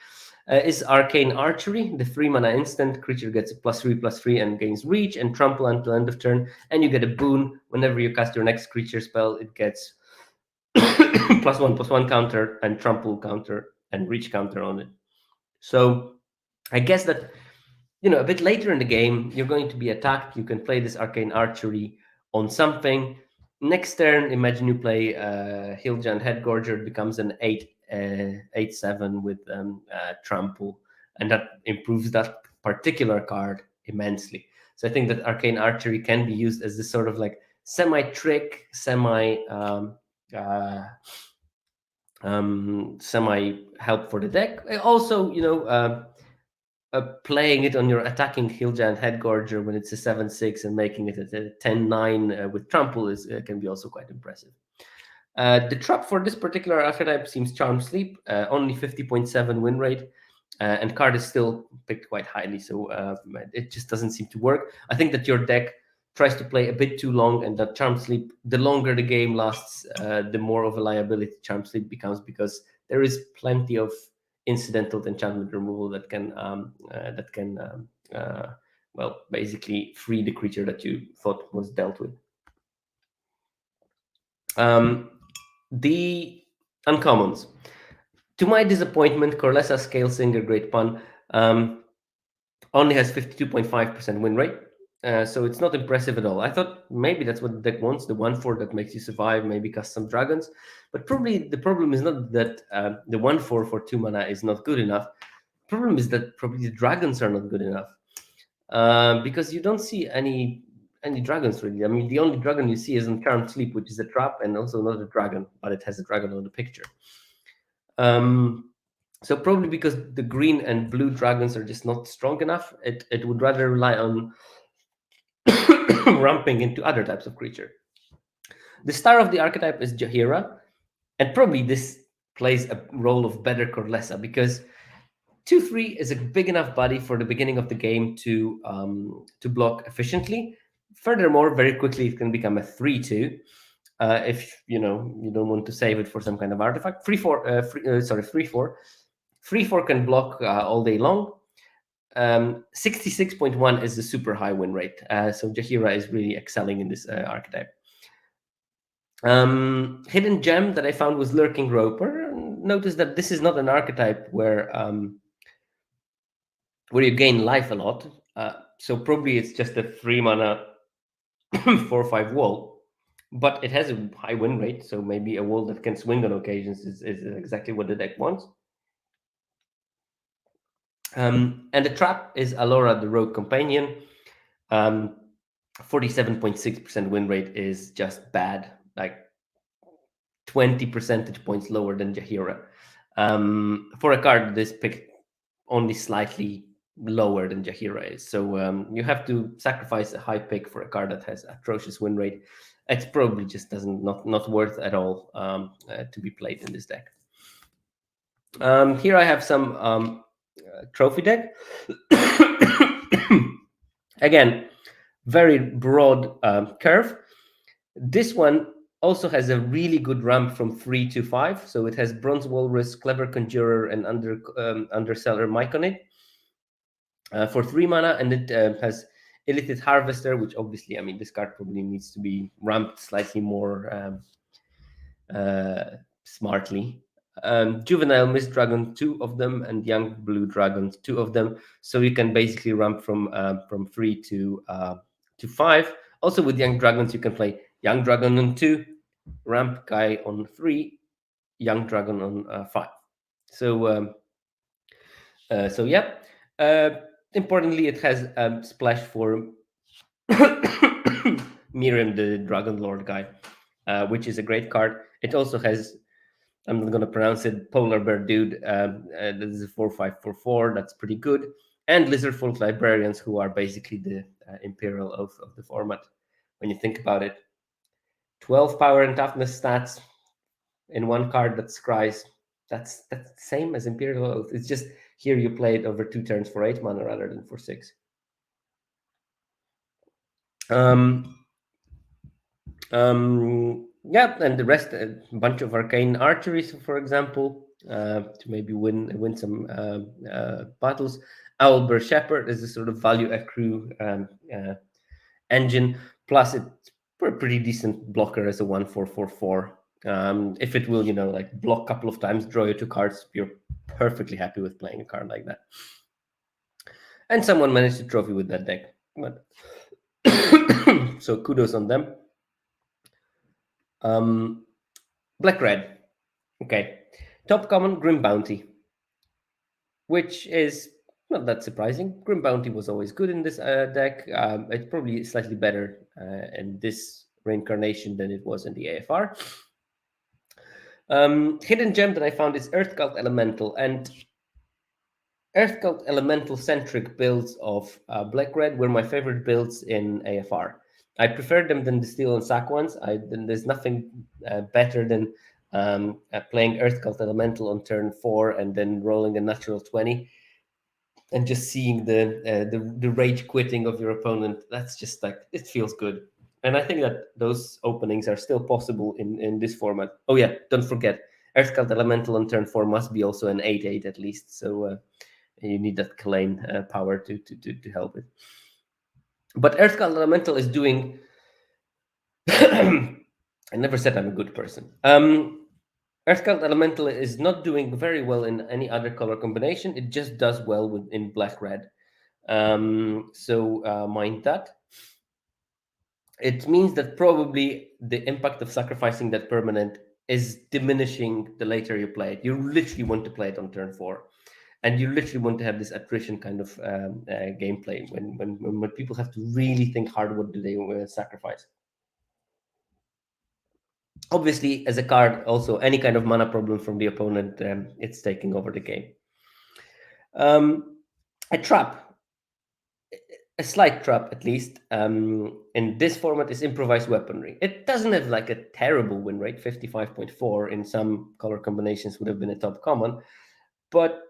Is Arcane Archery. The 3-mana instant creature gets a +3/+3 and gains reach and trample until end of turn. And you get a boon whenever you cast your next creature spell. It gets +1/+1 counter and trample counter and reach counter on it. So I guess that a bit later in the game you're going to be attacked. You can play this Arcane Archery on something. Next turn, imagine you play Hill Giant Headgorger. It becomes an 8/7 with trample, and that improves that particular card immensely. So I think that Arcane Archery can be used as this sort of like semi-trick, semi-help for the deck. Also, playing it on your attacking Hill Giant Headgorger when it's a 7/6 and making it a 10/9 with trample can be also quite impressive. The trap for this particular archetype seems Charm Sleep, only 50.7 win rate, and card is still picked quite highly, so it just doesn't seem to work. I think that your deck tries to play a bit too long, and that Charm Sleep, the longer the game lasts, the more of a liability Charm Sleep becomes, because there is plenty of incidental enchantment removal that can well, basically free the creature that you thought was dealt with. The uncommons. To my disappointment, Corlessa Scale Singer, great pun, only has 52.5% win rate. So it's not impressive at all. I thought maybe that's what the deck wants, the 1/4 that makes you survive, maybe cast some dragons. But probably the problem is not that the 1/4 for 2 mana is not good enough. The problem is that probably the dragons are not good enough. Because you don't see any dragons really. I mean, the only dragon you see is in Charmed Sleep, which is a trap and also not a dragon, but it has a dragon on the picture. So probably because the green and blue dragons are just not strong enough, it would rather rely on ramping into other types of creature. The star of the archetype is Jaheira, and probably this plays a role of better Corlessa, because 2/3 is a big enough body for the beginning of the game to block efficiently. Furthermore, very quickly it can become a 3/2. if you don't want to save it for some kind of artifact. 3/4 can block all day long. 66.1 is the super high win rate. So Jaheira is really excelling in this archetype. Hidden gem that I found was Lurking Roper. Notice that this is not an archetype where you gain life a lot. So probably it's just a 3 mana 4/5 wall, but it has a high win rate. So maybe a wall that can swing on occasions is exactly what the deck wants. And the trap is Alora, the Rogue Companion. 47.6% win rate is just bad, like 20 percentage points lower than Jaheira. For a card this picked only slightly lower than Jaheira is. So you have to sacrifice a high pick for a card that has atrocious win rate. It's probably just not worth at all to be played in this deck. Here I have some trophy deck. Again, very broad curve. This one also has a really good ramp from 3 to 5. So it has Bronze Walrus, Clever Conjurer, and Underseller Myconid for 3 mana, and it has Illithid Harvester, which obviously, I mean, this card probably needs to be ramped slightly more smartly. Juvenile Mist Dragon, 2 of them, and Young Blue Dragon, 2 of them. So you can basically ramp from 3 to 5. Also with Young Dragons, you can play Young Dragon on 2, ramp guy on 3, Young Dragon on 5. So yeah. Importantly, it has splash for Miriam, the Dragon Lord guy, which is a great card. It also has, I'm not going to pronounce it, Polar Bear Dude. This is a 4/5/4/4. That's pretty good. And Lizardfolk Librarians, who are basically the Imperial Oath of the format, when you think about it. 12 power and toughness stats in one card that scries. That's the same as Imperial Oath. It's just here you play it over 2 turns for 8 mana rather than for 6. Yeah, and the rest, a bunch of arcane archeries, for example, to maybe win some battles. Owlbear Shepherd is a sort of value accrue engine. Plus, it's a pretty decent blocker as a 1/4/4/4. If it will, like block a couple of times, draw you 2 cards, you're perfectly happy with playing a card like that. And someone managed to trophy with that deck. But so kudos on them. Black Red. Okay. Top common, Grim Bounty, which is not that surprising. Grim Bounty was always good in this deck. It's probably slightly better in this reincarnation than it was in the AFR. Hidden gem that I found is Earth Cult Elemental, and Earth Cult Elemental centric builds of Black Red were my favorite builds in AFR. I prefer them than the Steel and Sack ones. There's nothing better than playing Earth Cult Elemental on turn 4 and then rolling a natural 20 and just seeing the rage quitting of your opponent. That's just like, it feels good. And I think that those openings are still possible in this format. Oh yeah, don't forget, Earth Cult Elemental on turn 4 must be also an 8/8 at least. So you need that Kalane power to help it. But Earth Cult Elemental is doing... I never said I'm a good person. Earth Cult Elemental is not doing very well in any other color combination. It just does well in black-red. So mind that. It means that probably the impact of sacrificing that permanent is diminishing the later you play it. You literally want to play it on turn 4. And you literally want to have this attrition kind of gameplay when people have to really think hard what do they sacrifice. Obviously, as a card, also any kind of mana problem from the opponent, it's taking over the game. A trap, a slight trap at least, in this format is Improvised Weaponry. It doesn't have like a terrible win rate, 55.4 in some color combinations would have been a top common, but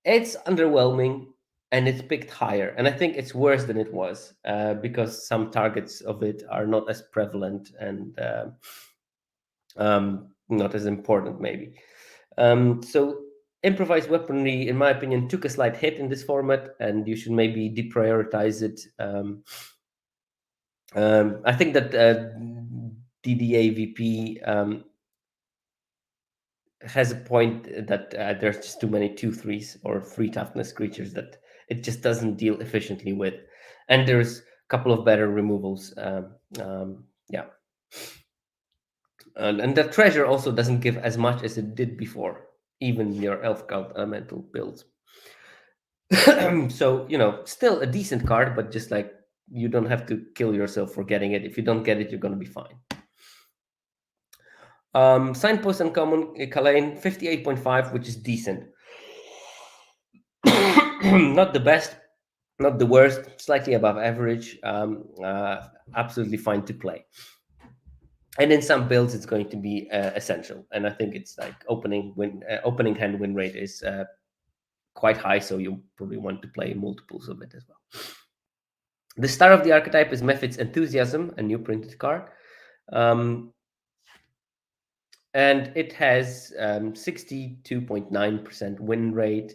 it's underwhelming and it's picked higher. And I think it's worse than it was because some targets of it are not as prevalent. And Not as important, maybe. So improvised weaponry, in my opinion, took a slight hit in this format, and you should maybe deprioritize it. I think that DDAVP has a point that there's just too many 2/3s or 3 toughness creatures that it just doesn't deal efficiently with, and there's a couple of better removals. Yeah, and the treasure also doesn't give as much as it did before, even your elf cult elemental builds. So still a decent card, but just like you don't have to kill yourself for getting it. If you don't get it, you're gonna be fine. Signpost Uncommon, Kalain, 58.5, which is decent. Not the best, not the worst, slightly above average. Absolutely fine to play. And in some builds, it's going to be essential. And I think it's like opening hand win rate is quite high, so you probably want to play multiples of it as well. The star of the archetype is Mephit's Enthusiasm, a new printed card. And it has 62.9% win rate.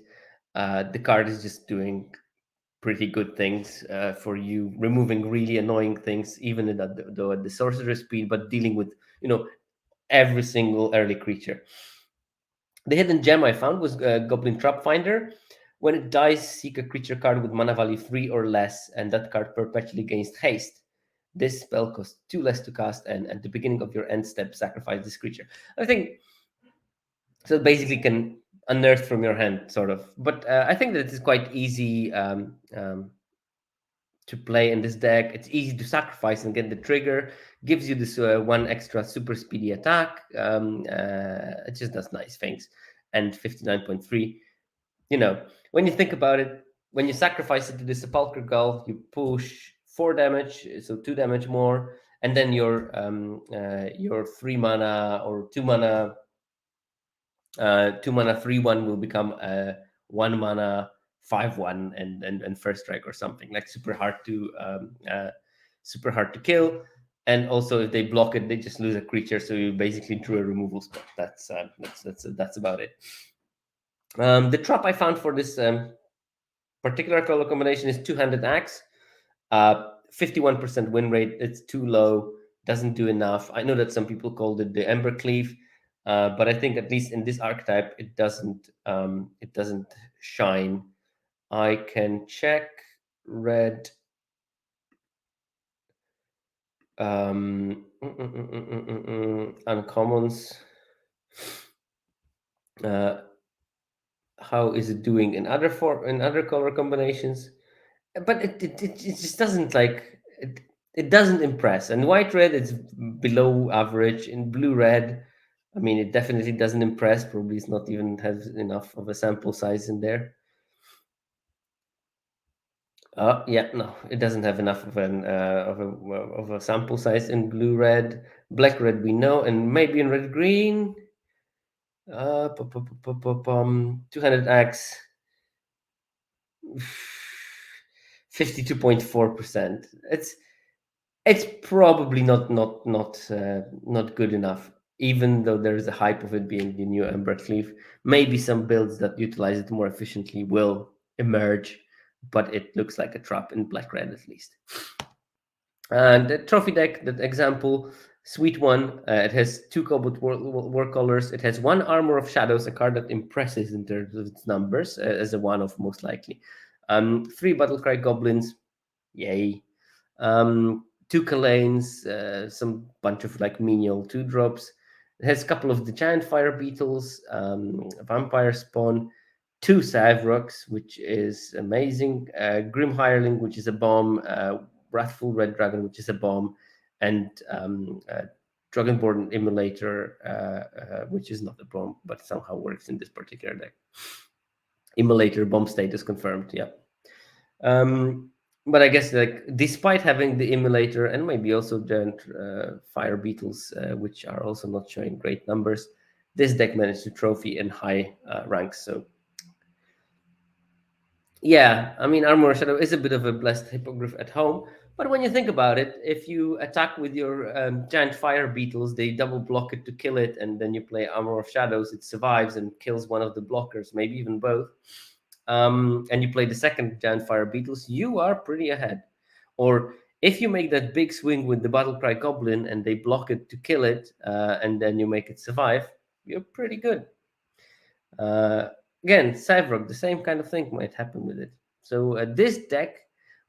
The card is just doing pretty good things for you, removing really annoying things, even though at the sorcerer speed, but dealing with every single early creature. The hidden gem I found was Goblin Trap Finder. When it dies, seek a creature card with mana value 3 or less, and that card perpetually gains haste. This spell costs 2 less to cast, and at the beginning of your end step, sacrifice this creature. I think so. Basically, can unearth from your hand, sort of. But I think that it is quite easy to play in this deck. It's easy to sacrifice and get the trigger. Gives you this one extra super speedy attack. It just does nice things. And 59.3. When you think about it, when you sacrifice it to the Sepulchre Gull, you push 4 damage, so 2 damage more, and then your 3 mana or 2 mana 2 mana 3/1 will become a 1 mana 5/1 and first strike or something, like super hard to kill. And also, if they block it, they just lose a creature, so you basically drew a removal spell. That's about it. The trap I found for this particular color combination is Two-Handed Axe. 51% win rate. It's too low. Doesn't do enough. I know that some people called it the Ember Cleave, but I think at least in this archetype, it doesn't shine. I can check red. Uncommons. How is it doing in other color combinations? But it just doesn't it doesn't impress. And white red, it's below average. In blue red, I mean, it definitely doesn't impress. Probably it's not even has enough of a sample size in there. Yeah, no, it doesn't have enough of a sample size in blue red. Black red we know, and maybe in red green. Two-Handed Axe. 52.4%. It's probably not good enough, even though there is a hype of it being the new Ember Cleave. Maybe some builds that utilize it more efficiently will emerge, but it looks like a trap in black red at least. And the trophy deck, that example, sweet one. It has 2 Cobalt war colors. It has 1 Armor of Shadows, a card that impresses in terms of its numbers, as a one-off most likely. 3 Battlecry Goblins, yay. 2 Kalains, some bunch of like menial 2-drops. It has a couple of the Giant Fire Beetles, Vampire Spawn, 2 Savroks, which is amazing. Grim Hireling, which is a bomb. Wrathful Red Dragon, which is a bomb. And Dragonborn Immolator, which is not a bomb, but somehow works in this particular deck. Immolator bomb status confirmed, yeah. But I guess, like, despite having the Immolator and maybe also Giant Fire Beetles, which are also not showing great numbers, this deck managed to trophy in high ranks. So yeah, I mean, Armor Shadow is a bit of a blessed hippogriff at home, But when you think about it, if you attack with your giant fire beetles, they double block it to kill it, and then you play Armor of Shadows, it survives and kills one of the blockers, maybe even both. And you play the second giant fire beetles, you are pretty ahead. Or if you make that big swing with the Battlecry Goblin and they block it to kill it, and then you make it survive, you're pretty good. Uh, Again, Cyvrog, the same kind of thing might happen with it. So this deck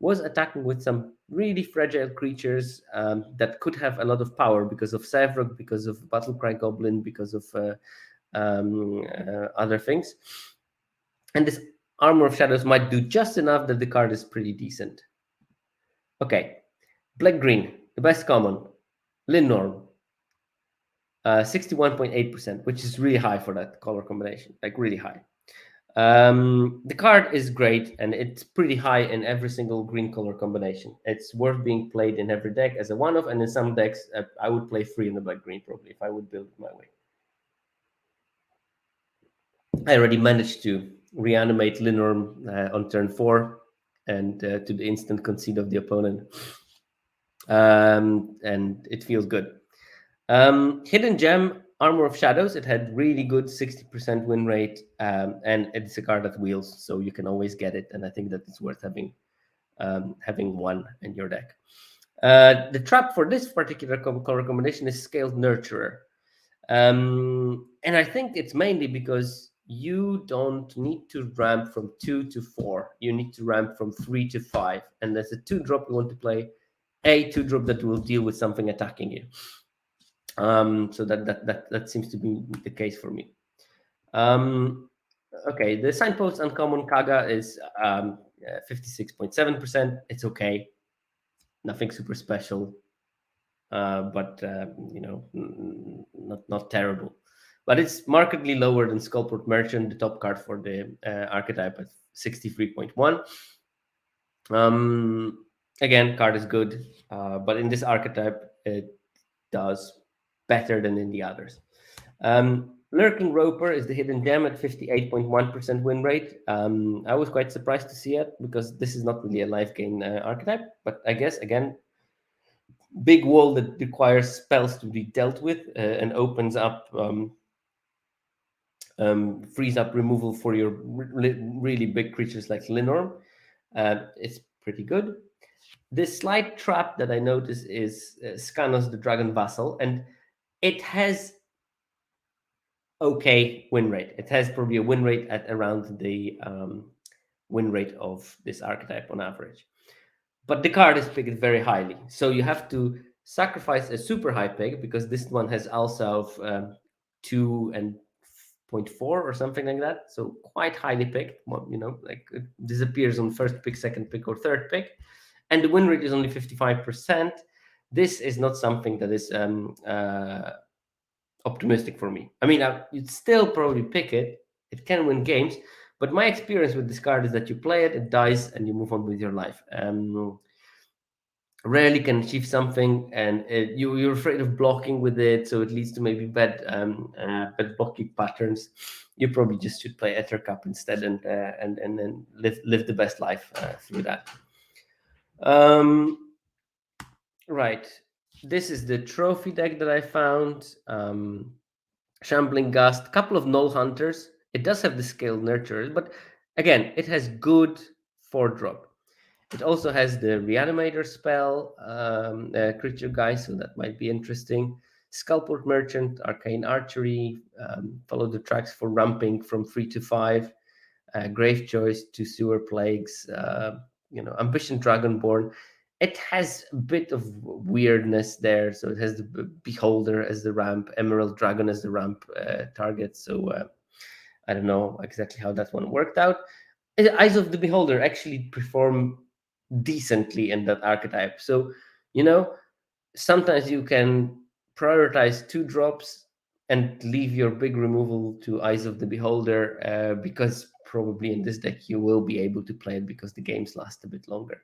was attacking with some really fragile creatures that could have a lot of power because of Cyvrog, because of Battlecry Goblin, because of other things. And this Armor of Shadows might do just enough that the card is pretty decent. Okay, Black-Green, the best common, Linnorm, 61.8%, which is really high for that color combination, like really high. The card is great, and it's pretty high in every single green color combination. It's worth being played in every deck as a one-off, and in some decks, I would play free in the Black-Green probably if I would build it my way. I already managed to reanimate Linnorm on turn 4 and to the instant concede of the opponent. And it feels good. Hidden Gem, Armor of Shadows, it had really good 60% win rate, and it's a card that wheels, so you can always get it, and I think that it's worth having one in your deck. The trap for this particular color combination is Scaled Nurturer. And I think it's mainly because you don't need to ramp from 2 to 4. You need to ramp from 3 to 5. And there's a 2-drop you want to play, a 2-drop that will deal with something attacking you. So that seems to be the case for me. Okay, the Signpost Uncommon Kaga is 56.7%. It's okay. Nothing super special. But not terrible. But it's markedly lower than Skullport Merchant, the top card for the archetype, at 63.1. Again, card is good, but in this archetype, it does better than in the others. Lurking Roper is the hidden gem at 58.1% win rate. I was quite surprised to see it because this is not really a life gain archetype, but I guess, again, big wall that requires spells to be dealt with and opens up, frees up removal for your really big creatures like Linnorm. It's pretty good. This slight trap that I notice is Skanos the Dragon Vassal, and it has okay win rate. It has probably a win rate at around the win rate of this archetype on average. But the card is picked very highly. So you have to sacrifice a super high pick because this one has also of 2 and 0.4 or something like that. So quite highly picked, like it disappears on first pick, second pick, or third pick. And the win rate is only 55%. This is not something that is optimistic for me. I mean, you'd still probably pick it. It can win games. But my experience with this card is that you play it, it dies, and you move on with your life. Rarely can achieve something, and you're afraid of blocking with it, so it leads to maybe bad blocking patterns. You probably just should play Ether Cup instead, and then live the best life through that. Right, this is the trophy deck that I found. Shambling Gust, a couple of Null Hunters. It does have the Scaled Nurturers, but again, it has good 4-drop. It also has the Reanimator spell, creature guy, so that might be interesting. Skullport Merchant, Arcane Archery, follow the tracks for ramping from 3 to 5, Grave Choice to Sewer Plagues, Ambition Dragonborn. It has a bit of weirdness there. So it has the Beholder as the ramp, Emerald Dragon as the ramp target. So I don't know exactly how that one worked out. Eyes of the Beholder actually perform decently in that archetype. So, sometimes you can prioritize 2-drops and leave your big removal to Eyes of the Beholder because probably in this deck you will be able to play it because the games last a bit longer.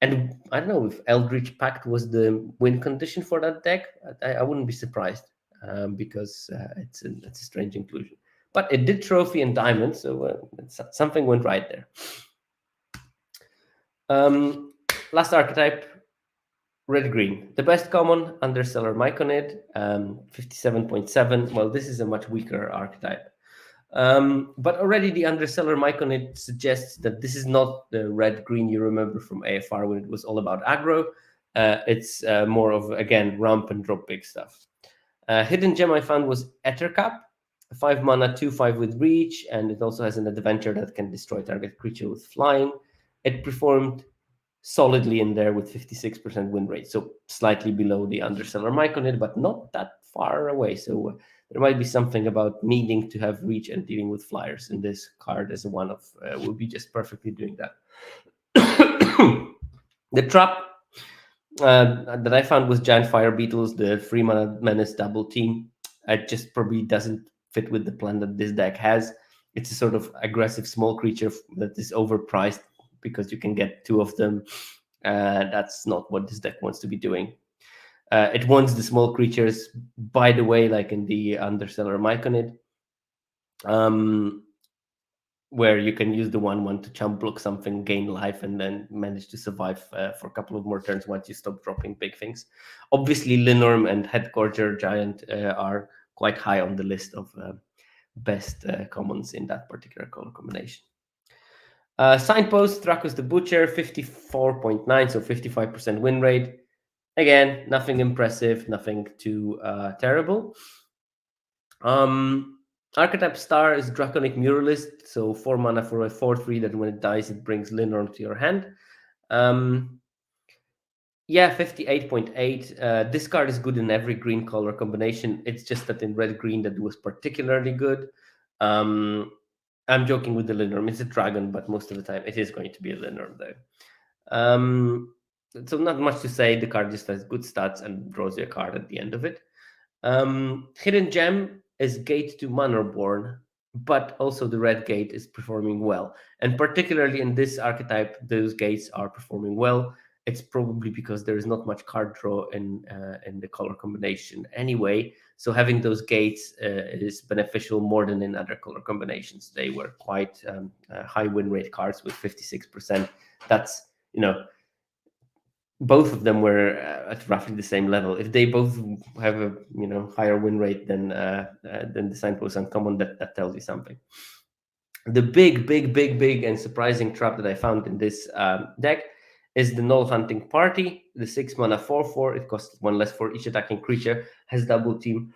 And I don't know if Eldritch Pact was the win condition for that deck. I wouldn't be surprised because it's a strange inclusion. But it did trophy and diamond, so something went right there. Last archetype, Red green. The best common Underseller Myconid, 57.7. Well, this is a much weaker archetype. But already the Underseller Myconid suggests that this is not the red green you remember from AFR when it was all about aggro. It's more of, again, ramp and drop big stuff. Hidden gem I found was Ettercap, 5 mana, 2/5 with reach, and it also has an adventure that can destroy target creature with flying. It performed solidly in there with 56% win rate, so slightly below the Underseller Myconid, but not that far away. So there might be something about needing to have reach and dealing with flyers, and this card as a one of will be just perfectly doing that. The trap that I found was Giant Fire Beetles, the 3 mana menace double team. It just probably doesn't fit with the plan that this deck has. It's a sort of aggressive small creature that is overpriced because you can get two of them. That's not what this deck wants to be doing. It wants the small creatures, by the way, like in the Underseller Myconid, where you can use the 1/1 to chump block something, gain life, and then manage to survive for a couple of more turns once you stop dropping big things. Obviously, Linorm and Headgorger Giant are quite high on the list of best commons in that particular color combination. Signpost, Dracos the Butcher, 54.9, so 55% win rate. Again, nothing impressive, nothing too terrible. Archetype Star is Draconic Muralist, so 4 mana for a 4/3 that when it dies, it brings Linorm to your hand. Yeah, 58.8. This card is good in every green color combination. It's just that in red green that was particularly good. I'm joking with the Linorm. It's a dragon, but most of the time it is going to be a Linorm though. So not much to say. The card just has good stats and draws you a card at the end of it. Hidden Gem is Gate to Manorborn, but also the red gate is performing well. And particularly in this archetype, those gates are performing well. It's probably because there is not much card draw in the color combination anyway. So having those gates is beneficial more than in other color combinations. They were quite high win rate cards with 56%. That's, both of them were at roughly the same level. If they both have a higher win rate than the Signpost Uncommon, that tells you something. The big and surprising trap that I found in this deck is the Null Hunting Party. The 6 mana 4/4. It costs 1 less for each attacking creature. Has double team,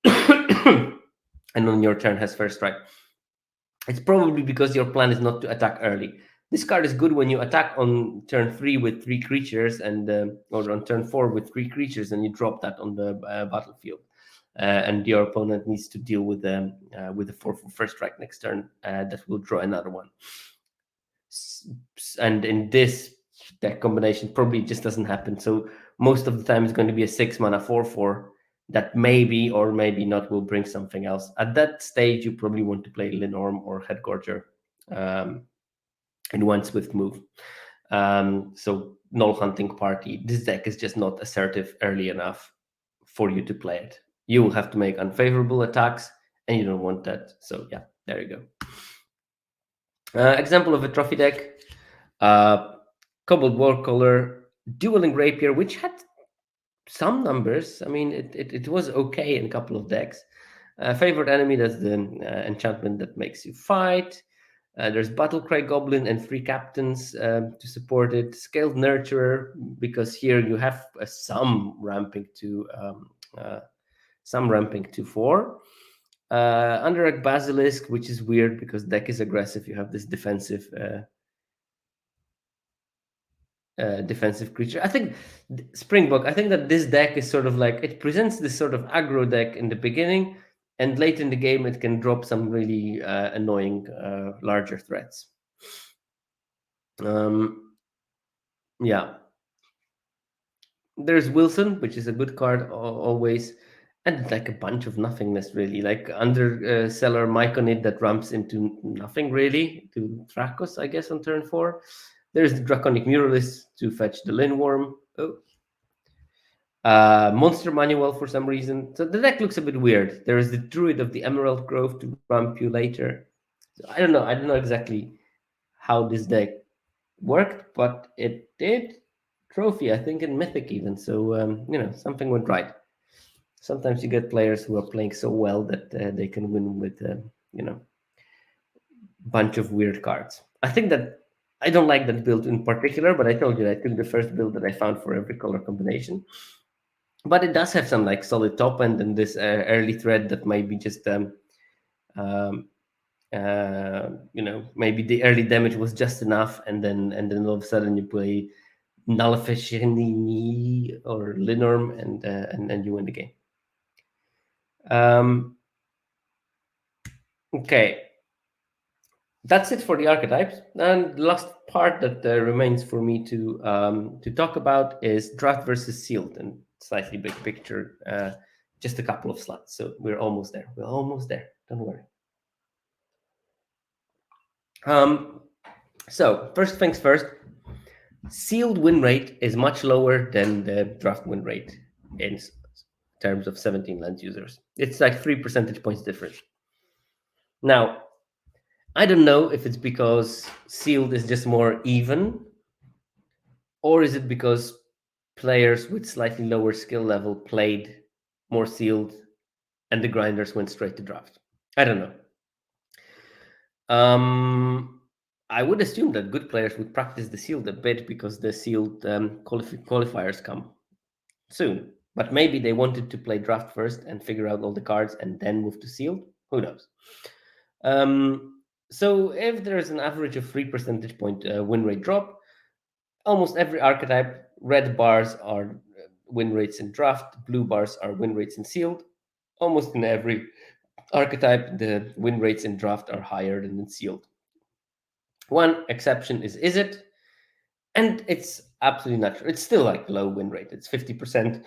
and on your turn has first strike. It's probably because your plan is not to attack early. This card is good when you attack on turn 3 with 3 creatures, and or on turn 4 with 3 creatures, and you drop that on the battlefield, and your opponent needs to deal with the 4/4 first strike next turn. That will draw another one. And in this deck combination, probably just doesn't happen. So most of the time, it's going to be a 6 mana 4/4 that maybe or maybe not will bring something else. At that stage, you probably want to play Linorm or Headgorger in one swift move. So Null Hunting Party. This deck is just not assertive early enough for you to play it. You will have to make unfavorable attacks, and you don't want that. So yeah, there you go. Example of a trophy deck. Cobalt Warcaller, Dueling Rapier, which had some numbers. I mean, it was okay in a couple of decks. Favorite enemy, that's the enchantment that makes you fight. There's Battlecry Goblin and 3 captains to support it. Scaled Nurturer, because here you have some ramping to 4. Underarch Basilisk, which is weird because deck is aggressive. You have this defensive creature. I think Springbok. I think that this deck is sort of like, it presents this sort of aggro deck in the beginning, and late in the game it can drop some really annoying larger threats. Yeah. There's Wilson, which is a good card always, and like a bunch of nothingness really, like Underseller Myconid that ramps into nothing really, to Thrakos, I guess, on turn 4. There's the Draconic Muralist to fetch the Linworm. Monster Manual for some reason. So the deck looks a bit weird. There is the Druid of the Emerald Grove to ramp you later. So I don't know exactly how this deck worked, but it did. trophy, I think, in Mythic even. So something went right. Sometimes you get players who are playing so well that they can win with bunch of weird cards. I think that I don't like that build in particular, but I told you I took the first build that I found for every color combination. But it does have some like solid top end and this early thread that might be just um, maybe the early damage was just enough, and then all of a sudden you play Nullification or Linorm, and you win the game. Okay, that's it for the archetypes. And the last part that remains for me to talk about is draft versus sealed, and slightly big picture. Just a couple of slides, so we're almost there. We're almost there. Don't worry. So first things first, sealed win rate is much lower than the draft win rate in terms of 17 land users. It's like 3 percentage points different. Now, I don't know if it's because sealed is just more even, or is it because players with slightly lower skill level played more sealed and the grinders went straight to draft. I don't know. I would assume that good players would practice the sealed a bit because the sealed qualifiers come soon. But maybe they wanted to play draft first and figure out all the cards and then move to sealed. Who knows? So if there's an average of 3 percentage point win rate drop, almost every archetype, red bars are win rates in draft, blue bars are win rates in sealed. Almost in every archetype, the win rates in draft are higher than in sealed. One exception is it, and it's absolutely natural. It's still like low win rate. It's 50%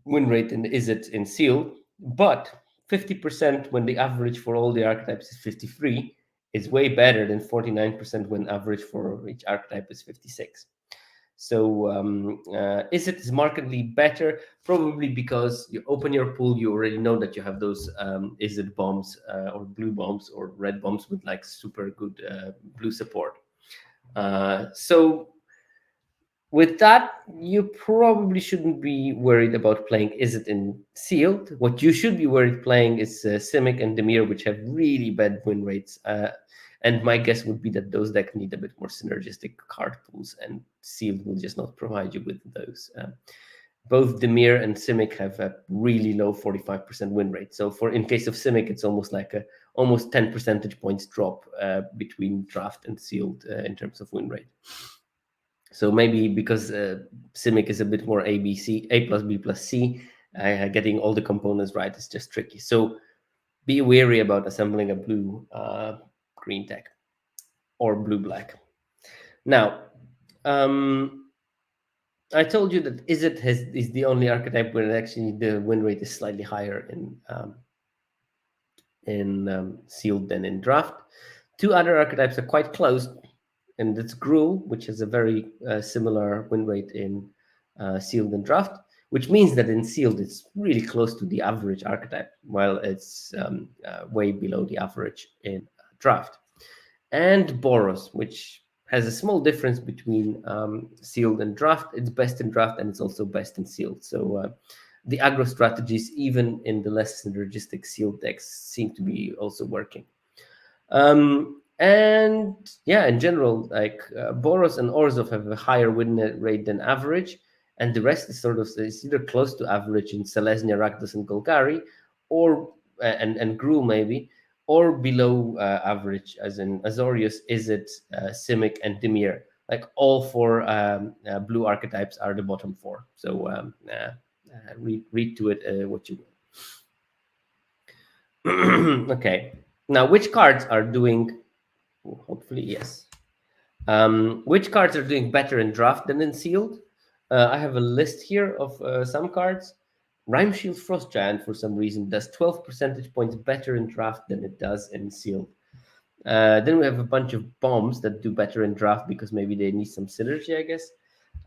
win rate in is it in sealed, but 50% when the average for all the archetypes is 53 is way better than 49% when average for each archetype is 56. So is it is markedly better? Probably because you open your pool, you already know that you have those is it bombs or blue bombs or red bombs with like super good blue support. So with that, you probably shouldn't be worried about playing is it in sealed. What you should be worried playing is Simic and Demir, which have really bad win rates. And my guess would be that those decks need a bit more synergistic card pools, and sealed will just not provide you with those. Both Demir and Simic have a really low 45% win rate. So for in case of Simic, it's almost like a almost 10 percentage points drop between draft and sealed in terms of win rate. So maybe because Simic is a bit more A, B, C, A plus B plus C, getting all the components right is just tricky. So be wary about assembling a blue green deck or blue black. Now, I told you that is the only archetype where actually the win rate is slightly higher in sealed than in draft. Two other archetypes are quite close, and that's Gruul, which has a very similar win rate in sealed and draft, which means that in sealed it's really close to the average archetype, while it's way below the average in draft. And Boros, which has a small difference between sealed and draft. It's best in draft and it's also best in sealed. So the aggro strategies, even in the less synergistic sealed decks, seem to be also working. And yeah, in general, like Boros and Orzhov have a higher win rate than average, and the rest is sort of it's either close to average in Selesnya, Rakdos, and Golgari, or and Gruul maybe, or below average, as in Azorius, Izzet, Simic, and Dimir. Like all four blue archetypes are the bottom four. So read to it what you will. Okay. Now, which cards are doing? Hopefully, yes. Which cards are doing better in draft than in sealed? I have a list here of some cards. Rhyme Shield Frost Giant, for some reason, does 12 percentage points better in draft than it does in sealed. Then we have a bunch of bombs that do better in draft because maybe they need some synergy, I guess.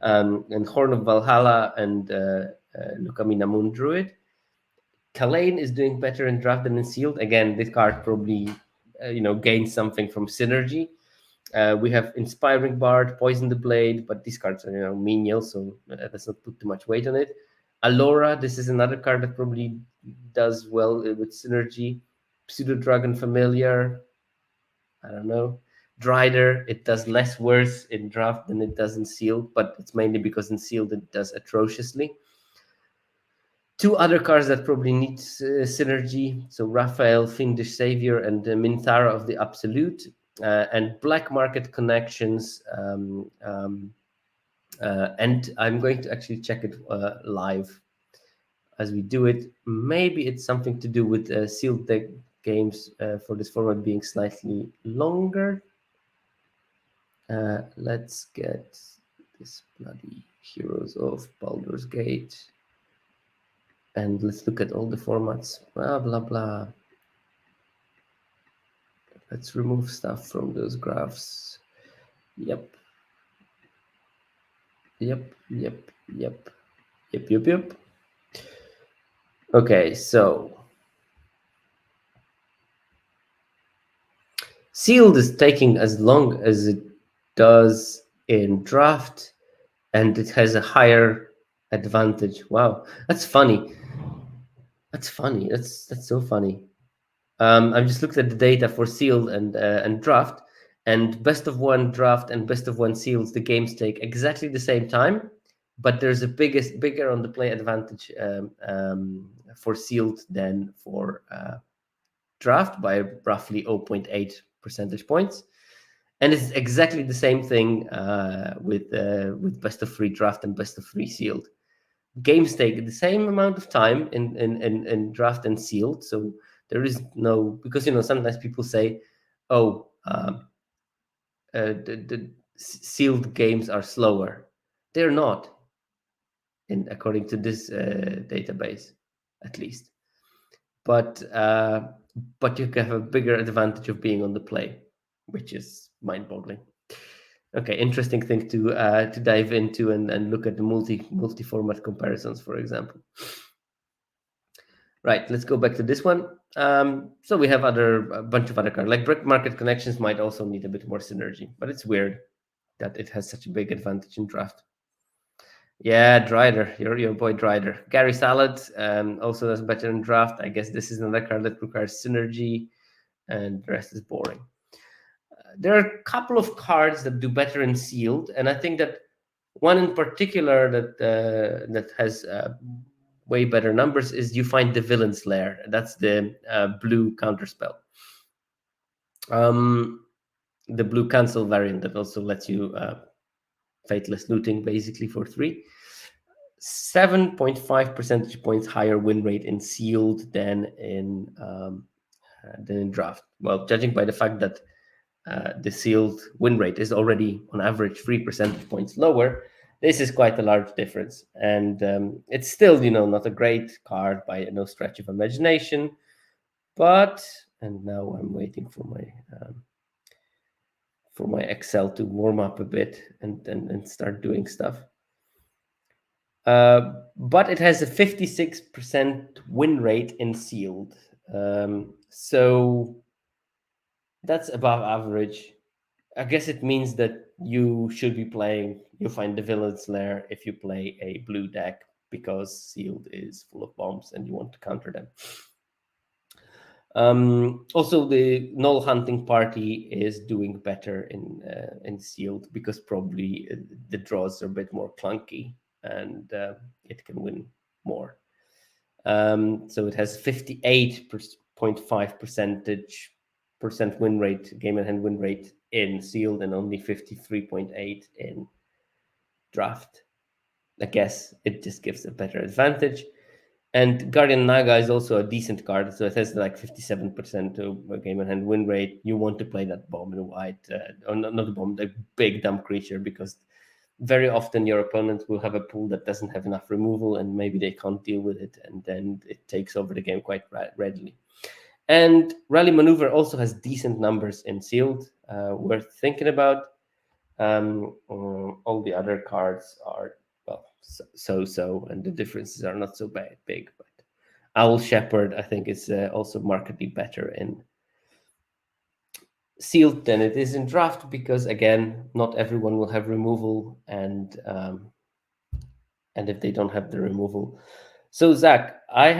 And Horn of Valhalla and Lukamina Moon Druid. Kalane is doing better in draft than in sealed. Again, this card probably gains something from synergy. We have Inspiring Bard, Poison the Blade, but these cards are menial, so let's not put too much weight on it. Alora, this is another card that probably does well with synergy. Pseudo Dragon Familiar, I don't know. Drider, it does less worse in draft than it does in sealed, but it's mainly because in sealed it does atrociously. Two other cards that probably need synergy. So Raphael, Fiendish Savior, and Minthara of the Absolute, and Black Market Connections. And I'm going to actually check it live as we do it. Maybe it's something to do with sealed deck games for this format being slightly longer. Let's get this bloody Heroes of Baldur's Gate. And let's look at all the formats. Blah, blah, blah. Let's remove stuff from those graphs. Yep. Yep, yep, yep. Yep, yep, yep. Okay, so sealed is taking as long as it does in draft, and it has a higher advantage. Wow, that's funny. That's funny. That's so funny. I've just looked at the data for sealed and draft, and best of one draft and best of one seals. The games take exactly the same time, but there's a bigger on the play advantage for sealed than for draft by roughly 0.8 percentage points. And it's exactly the same thing with best of three draft and best of three sealed. Games take the same amount of time in draft and sealed, so there is no, because sometimes people say, oh, the sealed games are slower. They're not, according to this database, at least. But you can have a bigger advantage of being on the play, which is mind-boggling. Okay, interesting thing to dive into and look at the multi-format comparisons, for example. Right, let's go back to this one. So we have a bunch of other cards. Like Brick Market Connections might also need a bit more synergy, but it's weird that it has such a big advantage in draft. Yeah, Drider, your boy Drider. Gary Salad also does better in draft. I guess this is another card that requires synergy, and the rest is boring. There are a couple of cards that do better in sealed, and I think that one in particular that has way better numbers is You Find the Villain's Lair. That's the blue counterspell. The blue cancel variant that also lets you Fateless Looting basically for 3. 7.5 percentage points higher win rate in sealed than in draft. Well, judging by the fact that the sealed win rate is already on average 3 percentage points lower, this is quite a large difference. And it's still, not a great card by no stretch of imagination. But, and now I'm waiting for my Excel to warm up a bit and start doing stuff. But it has a 56% win rate in sealed. So that's above average. I guess it means that you should be playing You Find the Villain's Lair if you play a blue deck, because sealed is full of bombs and you want to counter them. Also, the Null Hunting Party is doing better in sealed, because probably the draws are a bit more clunky and it can win more. So it has 58.5% win rate, game in hand win rate in sealed, and only 53.8 in draft. I guess it just gives a better advantage. And Guardian Naga is also a decent card, so it has like 57% of game in hand win rate. You want to play that bomb in white, or not the bomb, the big dumb creature, because very often your opponent will have a pool that doesn't have enough removal, and maybe they can't deal with it, and then it takes over the game quite readily. And Rally Maneuver also has decent numbers in sealed, worth thinking about. All the other cards are, well, so, and the differences are not so big. But Owl Shepherd, I think, is also markedly better sealed than it is in draft because again, not everyone will have removal, and if they don't have the removal. So Zach, I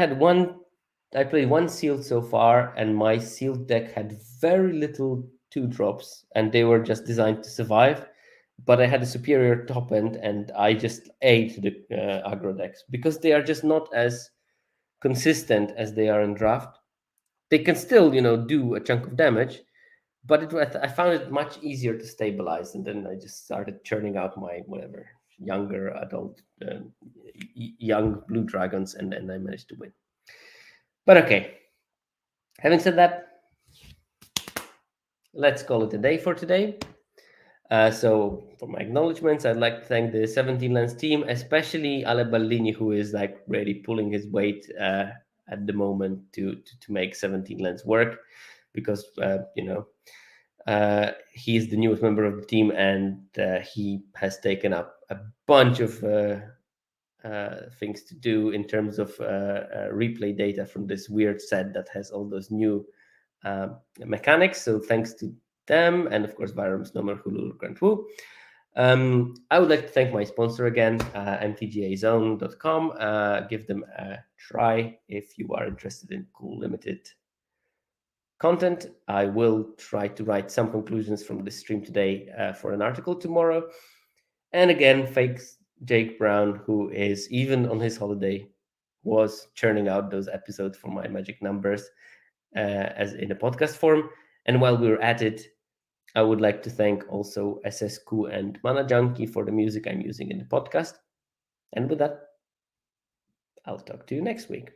played one sealed so far, and my sealed deck had very little two drops, and they were just designed to survive. But I had a superior top end, and I just ate the aggro decks because they are just not as consistent as they are in draft. They can still, do a chunk of damage, but I found it much easier to stabilize, and then I just started churning out my whatever younger adult young blue dragons, and then I managed to win. But okay, having said that, let's call it a day for today. So for my acknowledgements, I'd like to thank the 17 Lens team, especially Ale Ballini, who is like really pulling his weight at the moment to make 17 Lens work, because he's the newest member of the team, and he has taken up a bunch of things to do in terms of replay data from this weird set that has all those new mechanics. So thanks to them, and of course Virums, Nomer, Hulul, Grant Wu. I would like to thank my sponsor again, mtgazone.com. Give them a try if you are interested in cool limited content. I will try to write some conclusions from this stream today for an article tomorrow. And again, thanks Jake Brown, who is even on his holiday, was churning out those episodes for my magic numbers as in a podcast form. And while we were at it, I would like to thank also SSQ and Mana Junkie for the music I'm using in the podcast. And with that, I'll talk to you next week.